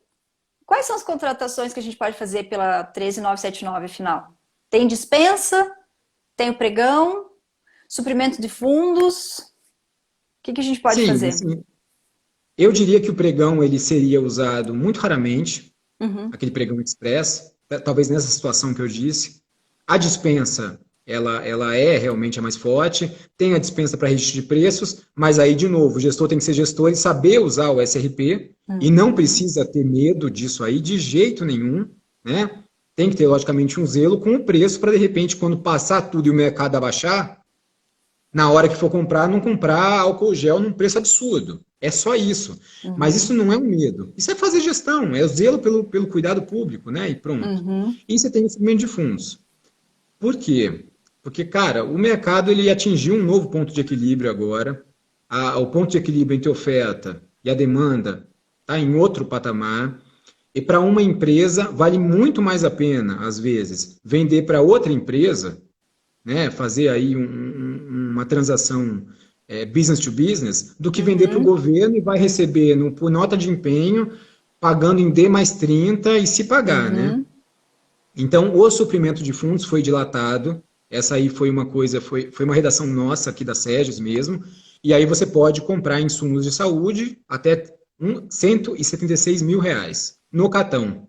Quais são as contratações que a gente pode fazer pela 13979, afinal? Tem dispensa? Tem o pregão? Suprimento de fundos? O que a gente pode fazer? Sim. Eu diria que o pregão ele seria usado muito raramente, aquele pregão express, talvez nessa situação que eu disse. A dispensa, ela é realmente a mais forte, tem a dispensa para registro de preços, mas aí, de novo, o gestor tem que ser gestor e saber usar o SRP, e não precisa ter medo disso aí de jeito nenhum, né? Tem que ter, logicamente, um zelo com o preço para, de repente, quando passar tudo e o mercado abaixar, na hora que for comprar, não comprar álcool gel num preço absurdo. É só isso. Mas isso não é um medo. Isso é fazer gestão, é o zelo pelo cuidado público, né? E pronto. E você tem o segmento de fundos. Por quê? Porque, cara, o mercado ele atingiu um novo ponto de equilíbrio agora. O ponto de equilíbrio entre a oferta e a demanda está em outro patamar. E para uma empresa, vale muito mais a pena, às vezes, vender para outra empresa, né, fazer aí uma transação business to business, do que vender para o governo e vai receber por nota de empenho, pagando em D mais 30 e se pagar, né? Então, o suprimento de fundos foi dilatado. Essa aí foi uma coisa, foi uma redação nossa aqui da SEGES mesmo. E aí você pode comprar insumos de saúde até R$ 176 mil no cartão,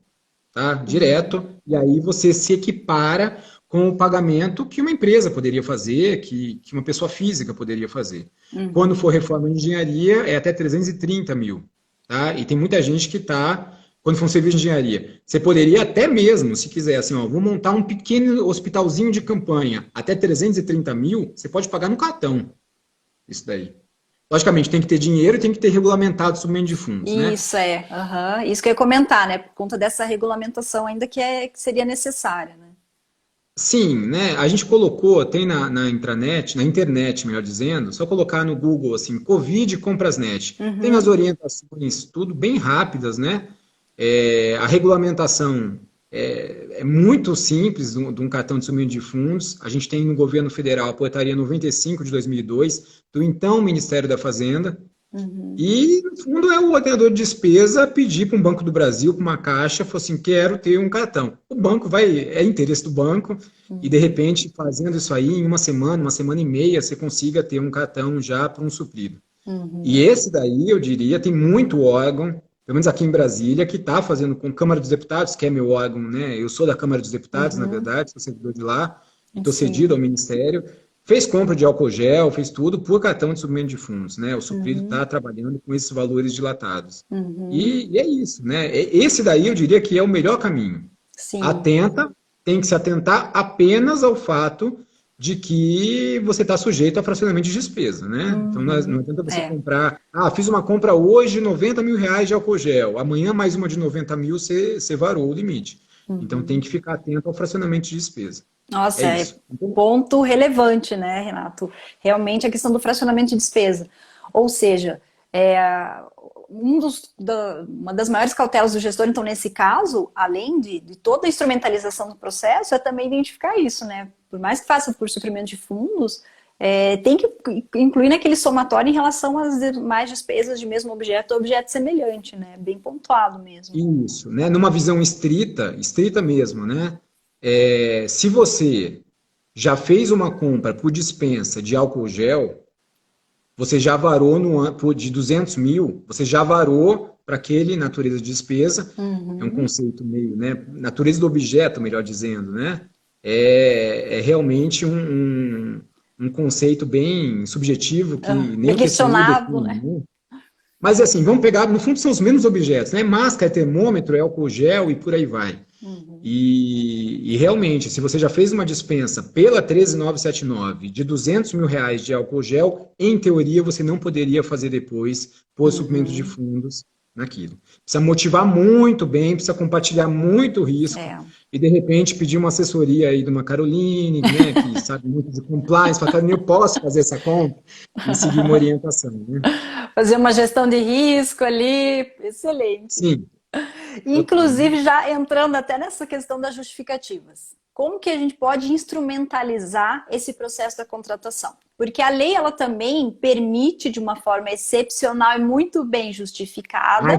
tá? Direto. E aí você se equipara com o pagamento que uma empresa poderia fazer, que uma pessoa física poderia fazer. Quando for reforma de engenharia, é até 330 mil, tá? E tem muita gente que está quando for um serviço de engenharia. Você poderia até mesmo, se quiser, assim, ó, vou montar um pequeno hospitalzinho de campanha, até 330 mil, você pode pagar no cartão. Isso daí. Logicamente, tem que ter dinheiro e tem que ter regulamentado o suprimento de fundos, né? Isso isso que eu ia comentar, né? Por conta dessa regulamentação ainda que seria necessária, né? Sim, né? A gente colocou, tem na intranet, na internet, melhor dizendo, só colocar no Google, assim, Covid Comprasnet. Tem as orientações, tudo bem rápidas, né? A regulamentação é muito simples de um cartão de suprimento de fundos. A gente tem no governo federal a portaria 95 de 2002, do então Ministério da Fazenda. E, no fundo, é o ordenador de despesa pedir para um Banco do Brasil, para uma caixa, falar assim, quero ter um cartão. O banco é interesse do banco, e, de repente, fazendo isso aí, em uma semana e meia, você consiga ter um cartão já para um suprido. E esse daí, eu diria, tem muito órgão, pelo menos aqui em Brasília, que está fazendo com a Câmara dos Deputados, que é meu órgão, né? Eu sou da Câmara dos Deputados, na verdade, sou servidor de lá, estou cedido ao Ministério. Fez compra de álcool gel, fez tudo por cartão de suprimento de fundos, né? O suprido está trabalhando com esses valores dilatados. E é isso, né? Esse daí eu diria que é o melhor caminho. Sim. Tem que se atentar apenas ao fato de que você está sujeito a fracionamento de despesa, né? Então não adianta você comprar, fiz uma compra hoje, R$ 90 mil de álcool gel, amanhã mais uma de 90 mil, você varou o limite. Então tem que ficar atento ao fracionamento de despesa. Nossa, ponto relevante, né, Renato? Realmente a questão do fracionamento de despesa. Ou seja, uma das maiores cautelas do gestor, então, nesse caso, além de toda a instrumentalização do processo, é também identificar isso, né? Por mais que faça por suprimento de fundos, tem que incluir naquele somatório em relação às demais despesas de mesmo objeto ou objeto semelhante, né? Bem pontuado mesmo. Isso, né? Numa visão estrita mesmo, né? Se você já fez uma compra por dispensa de álcool gel, você já varou de 200 mil, você já varou para aquele natureza de despesa, é um conceito meio, né? Natureza do objeto, melhor dizendo, né? É realmente um conceito bem subjetivo que nem o questionável, né? Mas assim, vamos pegar, no fundo são os mesmos objetos, né? Máscara, termômetro, álcool gel e por aí vai. E realmente, se você já fez uma dispensa pela 13979 de R$ 200 mil de álcool gel, em teoria você não poderia fazer depois por suprimento de fundos naquilo. Precisa motivar muito bem, precisa compartilhar muito risco e de repente pedir uma assessoria aí de uma Caroline, né, que sabe muito de compliance, falar, eu posso fazer essa compra e seguir uma orientação, né? Fazer uma gestão de risco ali, excelente. Sim. Inclusive, já entrando até nessa questão das justificativas. Como que a gente pode instrumentalizar esse processo da contratação? Porque a lei, ela também permite, de uma forma excepcional e muito bem justificada,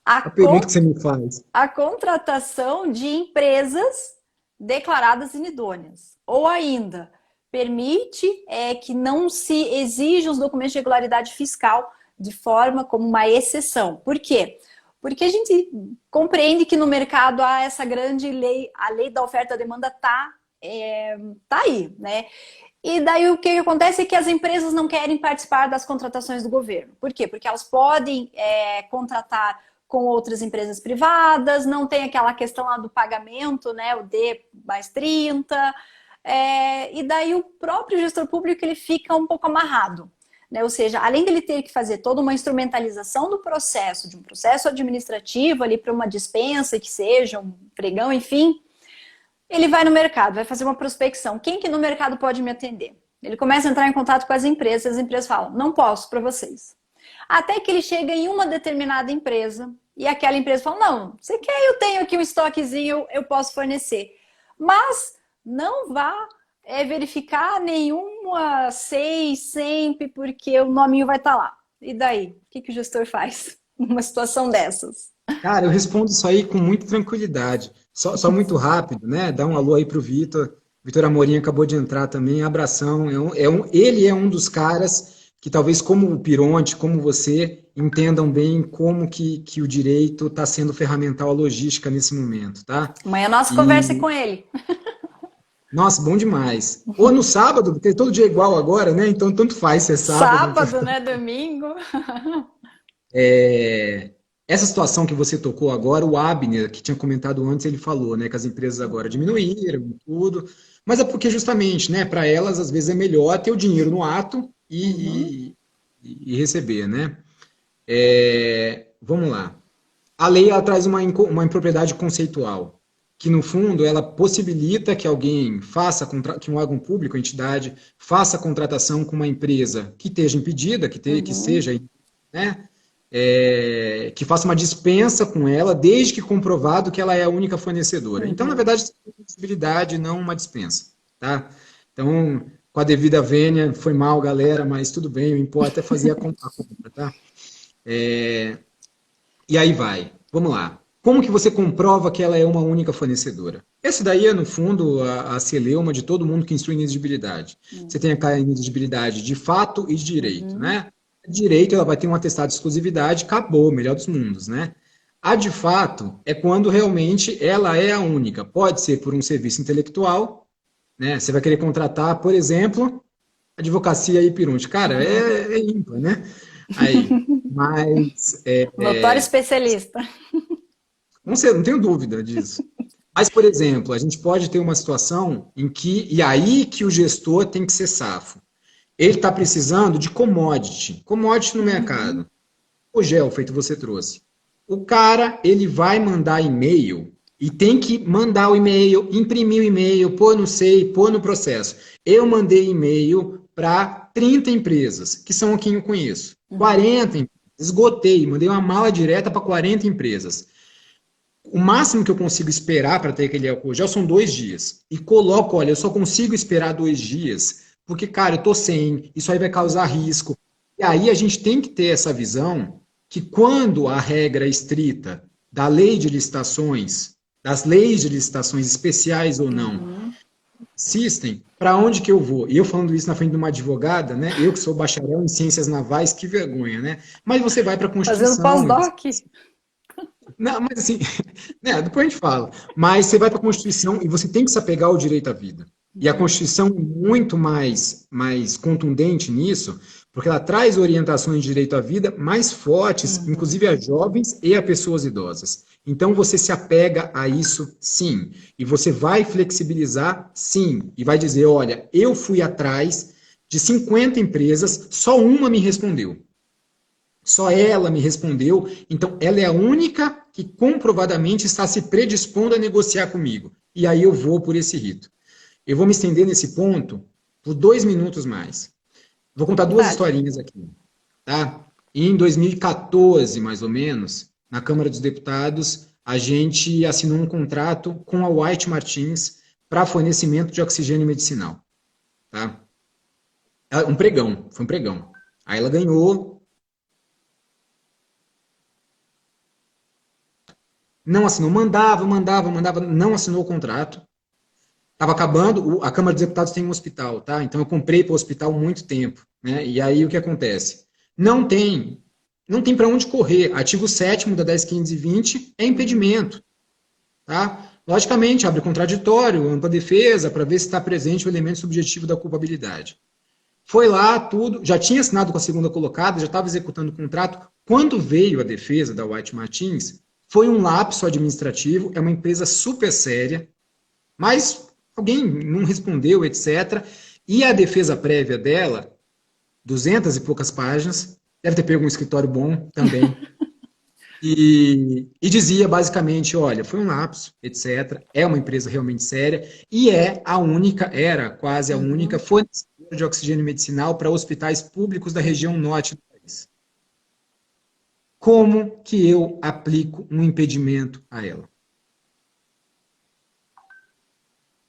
a pergunta que você me faz. A contratação de empresas declaradas inidôneas. Ou ainda, permite que não se exijam os documentos de regularidade fiscal de forma como uma exceção. Por quê? Porque a gente compreende que no mercado há essa grande lei, a lei da oferta e demanda está tá aí, né? E daí o que acontece é que as empresas não querem participar das contratações do governo. Por quê? Porque elas podem contratar com outras empresas privadas, não tem aquela questão lá do pagamento, né? O D mais 30. E daí o próprio gestor público ele fica um pouco amarrado. Né? Ou seja, além dele ter que fazer toda uma instrumentalização do processo, de um processo administrativo ali para uma dispensa que seja, um pregão, enfim, ele vai no mercado, vai fazer uma prospecção. Quem que no mercado pode me atender? Ele começa a entrar em contato com as empresas falam, não posso para vocês. Até que ele chega em uma determinada empresa e aquela empresa fala, não, você quer, eu tenho aqui um estoquezinho, eu posso fornecer. Mas não vá verificar nenhuma SEI sempre, porque o nominho vai estar lá. E daí? O que o gestor faz numa situação dessas? Cara, eu respondo isso aí com muita tranquilidade. Só muito rápido, né? Dá um alô aí pro Vitor. Vitor Amorim acabou de entrar também. Abração. Ele é um dos caras que talvez como o Pironte, como você, entendam bem como que o direito está sendo ferramental à logística nesse momento, tá? Amanhã nossa conversa E, com ele. nossa, bom demais. Ou no sábado, porque todo dia é igual agora, né? Então tanto faz ser sábado. Sábado, né? Domingo. Essa situação que você tocou agora, o Abner, que tinha comentado antes, ele falou, né, que as empresas agora diminuíram tudo, mas é porque justamente, né, para elas às vezes é melhor ter o dinheiro no ato e receber, né? Vamos lá. A lei ela traz uma impropriedade conceitual, que no fundo ela possibilita que alguém que um órgão público, a entidade, faça a contratação com uma empresa que esteja impedida, que seja, né? Que faça uma dispensa com ela, desde que comprovado que ela é a única fornecedora. Então, na verdade, isso é uma possibilidade, não uma dispensa. Tá? Então, com a devida vênia, foi mal, galera, mas tudo bem, o importa é fazer a compra. Tá? E aí vai. Vamos lá. Como que você comprova que ela é uma única fornecedora? Essa daí é, no fundo, a celeuma de todo mundo que instrui inelegibilidade. Você tem a inelegibilidade de fato e de direito, né? Direito, ela vai ter um atestado de exclusividade, acabou, melhor dos mundos, né? A de fato é quando realmente ela é a única. Pode ser por um serviço intelectual, né? Você vai querer contratar, por exemplo, advocacia e Pironte. Cara, é ímpar, né? Aí, mas... Notório especialista. Não sei, não tenho dúvida disso. Mas, por exemplo, a gente pode ter uma situação em que... E aí que o gestor tem que ser safo. Ele está precisando de commodity no mercado. O gel, feito você trouxe. O cara, ele vai mandar e-mail e tem que mandar o e-mail, imprimir o e-mail, pôr no SEI, pôr no processo. Eu mandei e-mail para 30 empresas, que são quem eu conheço. 40 empresas. Esgotei, mandei uma mala direta para 40 empresas. O máximo que eu consigo esperar para ter aquele álcool gel são 2 dias. E coloco, olha, eu só consigo esperar 2 dias, porque, cara, eu tô sem, isso aí vai causar risco. E aí a gente tem que ter essa visão que quando a regra estrita da lei de licitações, das leis de licitações especiais ou não, existem, para onde que eu vou? E eu falando isso na frente de uma advogada, né? Eu que sou bacharel em ciências navais, que vergonha, né? Mas você vai para a Constituição. Fazendo pós-doc. Não, mas assim, né, depois a gente fala. Mas você vai para a Constituição e você tem que se apegar ao direito à vida. E a Constituição é muito mais contundente nisso, porque ela traz orientações de direito à vida mais fortes, inclusive a jovens e a pessoas idosas. Então você se apega a isso, sim. E você vai flexibilizar, sim. E vai dizer, olha, eu fui atrás de 50 empresas, só uma me respondeu. Só ela me respondeu, então ela é a única que comprovadamente está se predispondo a negociar comigo. E aí eu vou por esse rito. Eu vou me estender nesse ponto por 2 minutos mais. Vou contar 2 historinhas aqui. Tá? Em 2014, mais ou menos, na Câmara dos Deputados, a gente assinou um contrato com a White Martins para fornecimento de oxigênio medicinal. Tá? Foi um pregão. Aí ela ganhou. Não assinou, mandava, não assinou o contrato. Estava acabando, a Câmara dos Deputados tem um hospital, tá? Então eu comprei para o hospital há muito tempo, né? E aí o que acontece? Não tem para onde correr. Artigo 7º da 10.520 é impedimento, tá? Logicamente, abre contraditório, ampla defesa, para ver se está presente o elemento subjetivo da culpabilidade. Foi lá, tudo, já tinha assinado com a segunda colocada, já estava executando o contrato. Quando veio a defesa da White Martins, foi um lapso administrativo, é uma empresa super séria, mas alguém não respondeu, etc. E a defesa prévia dela, 200 e poucas páginas, deve ter pego um escritório bom também, e dizia basicamente, olha, foi um lapso, etc. É uma empresa realmente séria e é a única, era quase a única fornecedora de oxigênio medicinal para hospitais públicos da região norte do país. Como que eu aplico um impedimento a ela?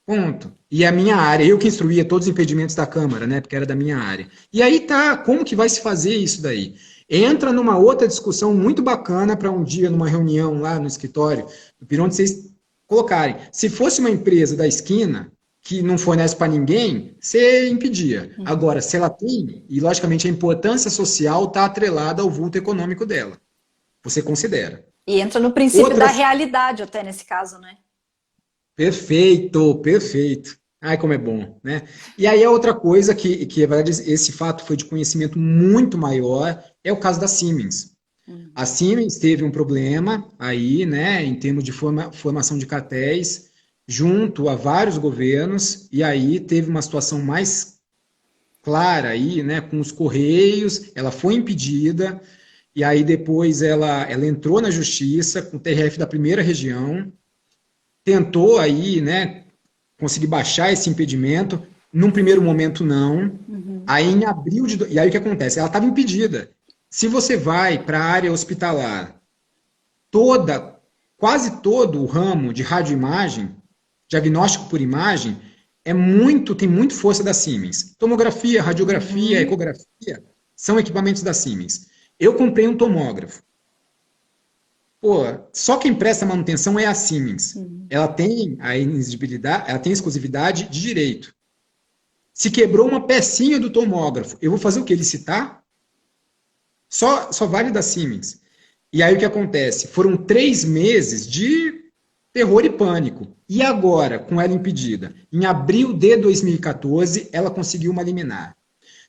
Ponto. E a minha área, eu que instruía todos os impedimentos da Câmara, né, porque era da minha área. E aí tá, como que vai se fazer isso daí? Entra numa outra discussão muito bacana para um dia, numa reunião lá no escritório do Piron, onde vocês colocarem. Se fosse uma empresa da esquina, que não fornece para ninguém, você impedia. Agora, se ela tem, e logicamente a importância social está atrelada ao vulto econômico dela, você considera. E entra no princípio da realidade, até nesse caso, né? Perfeito, perfeito. Ai, como é bom, né? E aí a outra coisa que esse fato foi de conhecimento muito maior é o caso da Siemens. A Siemens teve um problema aí, né, em termos de formação de cartéis, junto a vários governos, e aí teve uma situação mais clara aí, né, com os Correios, ela foi impedida, e aí depois ela entrou na justiça com o TRF da primeira região, tentou aí, né, conseguir baixar esse impedimento. Num primeiro momento, não. Aí, em abril de... E aí, o que acontece? Ela estava impedida. Se você vai para a área hospitalar, quase todo o ramo de radioimagem, diagnóstico por imagem, tem muito força da Siemens. Tomografia, radiografia, ecografia, são equipamentos da Siemens. Eu comprei um tomógrafo. Pô, só quem presta manutenção é a Siemens. Ela tem a inexigibilidade, ela tem exclusividade de direito. Se quebrou uma pecinha do tomógrafo, eu vou fazer o quê? Licitar? Só vale da Siemens. E aí o que acontece? Foram 3 meses de terror e pânico. E agora, com ela impedida? Em abril de 2014, ela conseguiu uma liminar.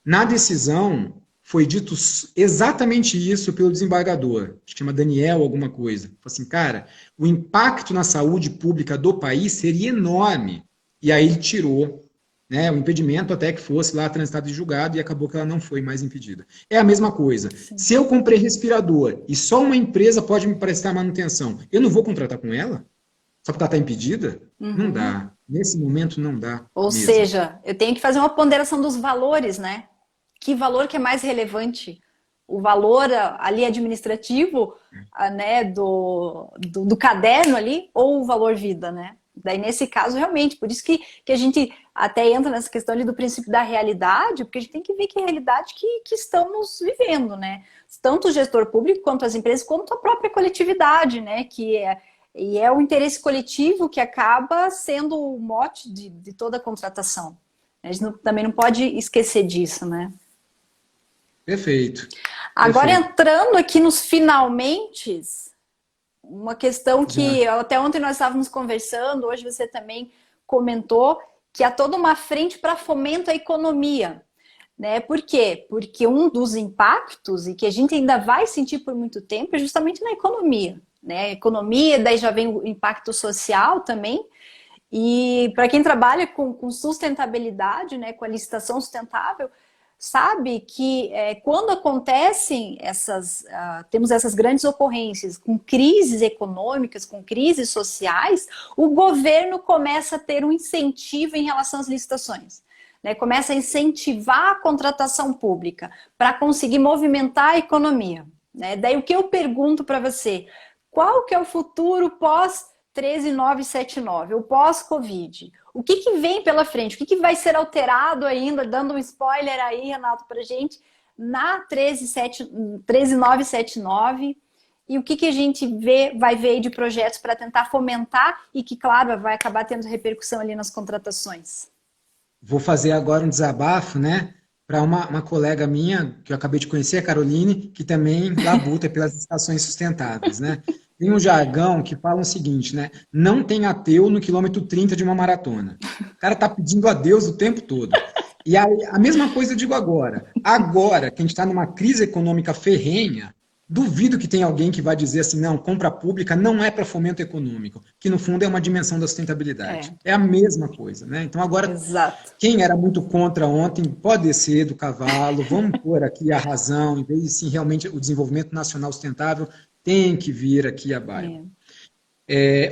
Na decisão, foi dito exatamente isso pelo desembargador, acho que chama Daniel alguma coisa. Falou assim, cara, o impacto na saúde pública do país seria enorme. E aí ele tirou, né, o impedimento até que fosse lá transitado e julgado e acabou que ela não foi mais impedida. É a mesma coisa. Sim. Se eu comprei respirador e só uma empresa pode me prestar manutenção, eu não vou contratar com ela? Só porque ela está impedida? Não dá. Nesse momento não dá. Ou mesmo. Seja, eu tenho que fazer uma ponderação dos valores, né? Que valor que é mais relevante? O valor ali administrativo, né, do caderno ali, ou o valor vida, né? Daí, nesse caso, realmente, por isso que a gente até entra nessa questão ali do princípio da realidade, porque a gente tem que ver que realidade que estamos vivendo, né? Tanto o gestor público, quanto as empresas, quanto a própria coletividade, né? E é o interesse coletivo que acaba sendo o mote de toda a contratação. A gente também não pode esquecer disso, né? Perfeito. Agora, entrando aqui nos finalmente, uma questão que até ontem nós estávamos conversando, hoje você também comentou, que há toda uma frente para fomento à economia. Né? Por quê? Porque um dos impactos, e que a gente ainda vai sentir por muito tempo, é justamente na economia. Né? Economia, daí já vem o impacto social também. E para quem trabalha com sustentabilidade, né, com a licitação sustentável, sabe que quando acontecem temos essas grandes ocorrências com crises econômicas, com crises sociais, o governo começa a ter um incentivo em relação às licitações. Né? Começa a incentivar a contratação pública para conseguir movimentar a economia. Né? Daí o que eu pergunto para você, qual que é o futuro pós 13979, o pós-Covid? O que vem pela frente? O que vai ser alterado ainda, dando um spoiler aí, Renato, para a gente, na 13979, e o que a gente vai ver aí de projetos para tentar fomentar e que, claro, vai acabar tendo repercussão ali nas contratações? Vou fazer agora um desabafo, né, para uma colega minha, que eu acabei de conhecer, a Caroline, que também labuta pelas estações sustentáveis, né? tem um jargão que fala o seguinte, né? Não tem ateu no quilômetro 30 de uma maratona. O cara tá pedindo a Deus o tempo todo. E aí, a mesma coisa eu digo agora. Agora que a gente está numa crise econômica ferrenha, duvido que tenha alguém que vai dizer assim, não, compra pública não é para fomento econômico, que no fundo é uma dimensão da sustentabilidade. É a mesma coisa, né? Então agora, Exato. quem era muito contra ontem pode descer do cavalo, vamos pôr aqui a razão, em vez de sim, realmente o desenvolvimento nacional sustentável tem que vir aqui à baila.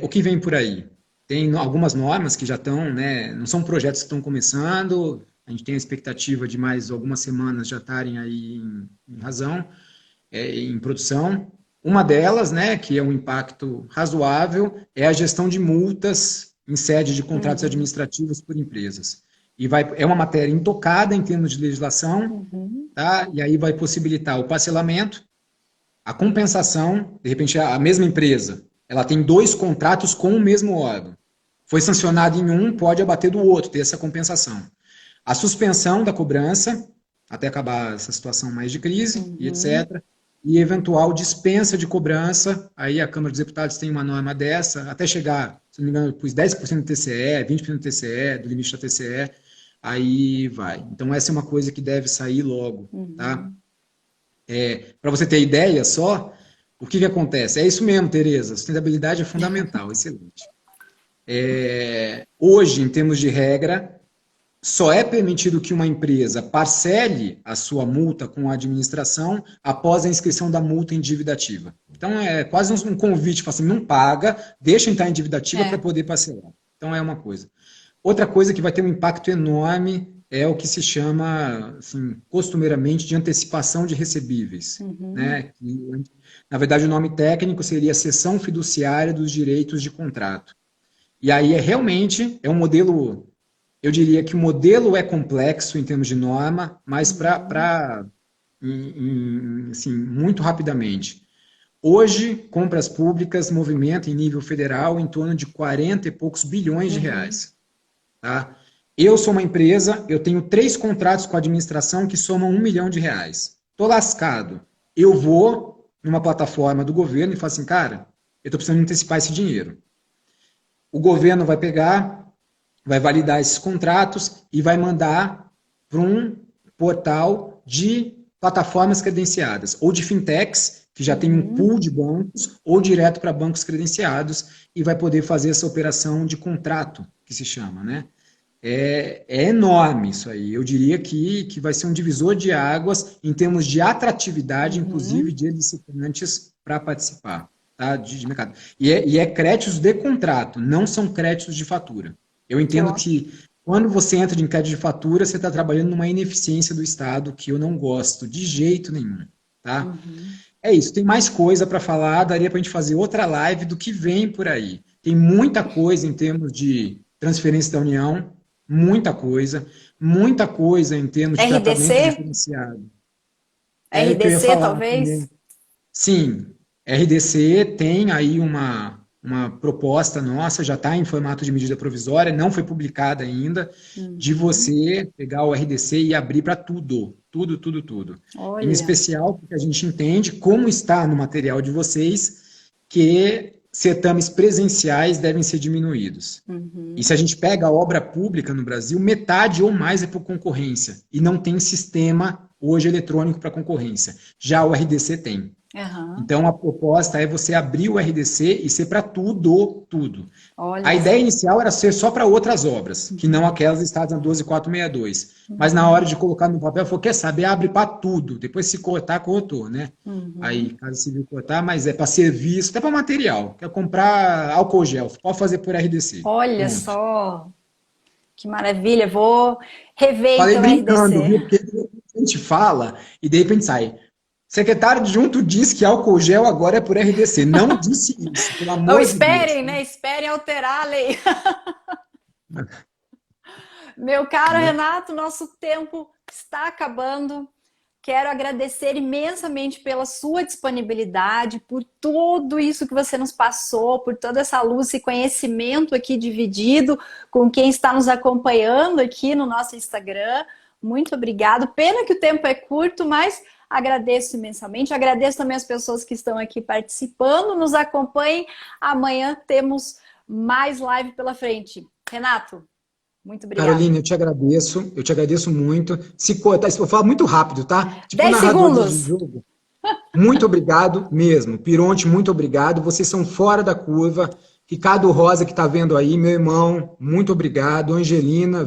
O que vem por aí? Tem algumas normas que já estão, né, não são projetos que estão começando, a gente tem a expectativa de mais algumas semanas já estarem aí em razão, em produção. Uma delas, né, que é um impacto razoável, é a gestão de multas em sede de contratos administrativos por empresas. E é uma matéria intocada em termos de legislação, tá? E aí vai possibilitar o parcelamento, a compensação, de repente a mesma empresa, ela tem 2 contratos com o mesmo órgão. Foi sancionado em um, pode abater do outro, ter essa compensação. A suspensão da cobrança, até acabar essa situação mais de crise, e etc. E eventual dispensa de cobrança, aí a Câmara dos Deputados tem uma norma dessa, até chegar, se não me engano, pus 10% do TCE, 20% do TCE, do limite da TCE, aí vai. Então essa é uma coisa que deve sair logo, tá? Para você ter ideia só, o que acontece? É isso mesmo, Tereza, sustentabilidade é fundamental, excelente. Hoje, em termos de regra, só é permitido que uma empresa parcele a sua multa com a administração após a inscrição da multa em dívida ativa. Então, é quase um convite, assim, não paga, deixa entrar em dívida ativa para poder parcelar. Então, é uma coisa. Outra coisa que vai ter um impacto enorme é o que se chama, assim, costumeiramente, de antecipação de recebíveis. Né? Que, na verdade, o nome técnico seria cessão fiduciária dos direitos de contrato. E aí, realmente, é um modelo... Eu diria que o modelo é complexo em termos de norma, mas assim, muito rapidamente. Hoje, compras públicas movimentam em nível federal em torno de 40 e poucos bilhões de reais. Tá? Eu sou uma empresa, eu tenho 3 contratos com a administração que somam 1 milhão de reais. Estou lascado. Eu vou numa plataforma do governo e falo assim, cara, eu estou precisando antecipar esse dinheiro. O governo vai pegar... vai validar esses contratos e vai mandar para um portal de plataformas credenciadas, ou de fintechs, que já tem um pool de bancos, ou direto para bancos credenciados, e vai poder fazer essa operação de contrato, que se chama, né? É enorme isso aí. Eu diria que vai ser um divisor de águas em termos de atratividade, inclusive de licitantes para participar, tá? de mercado. E é créditos de contrato, não são créditos de fatura. Eu entendo que quando você entra em crédito de fatura, você está trabalhando numa ineficiência do Estado que eu não gosto de jeito nenhum, tá? É isso, tem mais coisa para falar, daria para a gente fazer outra live do que vem por aí. Tem muita coisa em termos de transferência da União, muita coisa em termos de tratamento diferenciado. RDC, talvez? Também. Sim, RDC tem aí uma proposta nossa, já está em formato de medida provisória, não foi publicada ainda, de você pegar o RDC e abrir para tudo. Olha. Em especial porque a gente entende, como está no material de vocês, que certames presenciais devem ser diminuídos. E se a gente pega a obra pública no Brasil, metade ou mais é por concorrência, e não tem sistema hoje eletrônico para concorrência. Já o RDC tem. Então, a proposta é você abrir o RDC e ser para tudo. Olha. A ideia inicial era ser só para outras obras, que não aquelas listadas na 12462. Mas na hora de colocar no papel, falou, quer saber, abre para tudo. Depois se cortar, cortou, né? Aí, Casa Civil cortar, mas é para serviço, até para material. Quer comprar álcool gel, pode fazer por RDC. Olha Pronto. Só, que maravilha. Vou rever Falei então brincando, RDC. Viu? Porque a gente fala e de repente sai... Secretário adjunto diz que álcool gel agora é por RDC. Não disse isso, pelo amor Não, de esperem, Deus. né? Esperem alterar a lei. Meu caro Renato, nosso tempo está acabando. Quero agradecer imensamente pela sua disponibilidade, por tudo isso que você nos passou, por toda essa luz e conhecimento aqui dividido com quem está nos acompanhando aqui no nosso Instagram. Muito obrigado. Pena que o tempo é curto, mas Agradeço imensamente, agradeço também as pessoas que estão aqui participando, nos acompanhem. Amanhã temos mais live pela frente. Renato, muito obrigada. Carolina, eu te agradeço muito. Se cortar, eu falo muito rápido, tá? Tipo 10 narrador de segundos. jogo. Muito obrigado mesmo. Pironte, muito obrigado. Vocês são fora da curva. Ricardo Rosa, que está vendo aí, meu irmão, muito obrigado. Angelina,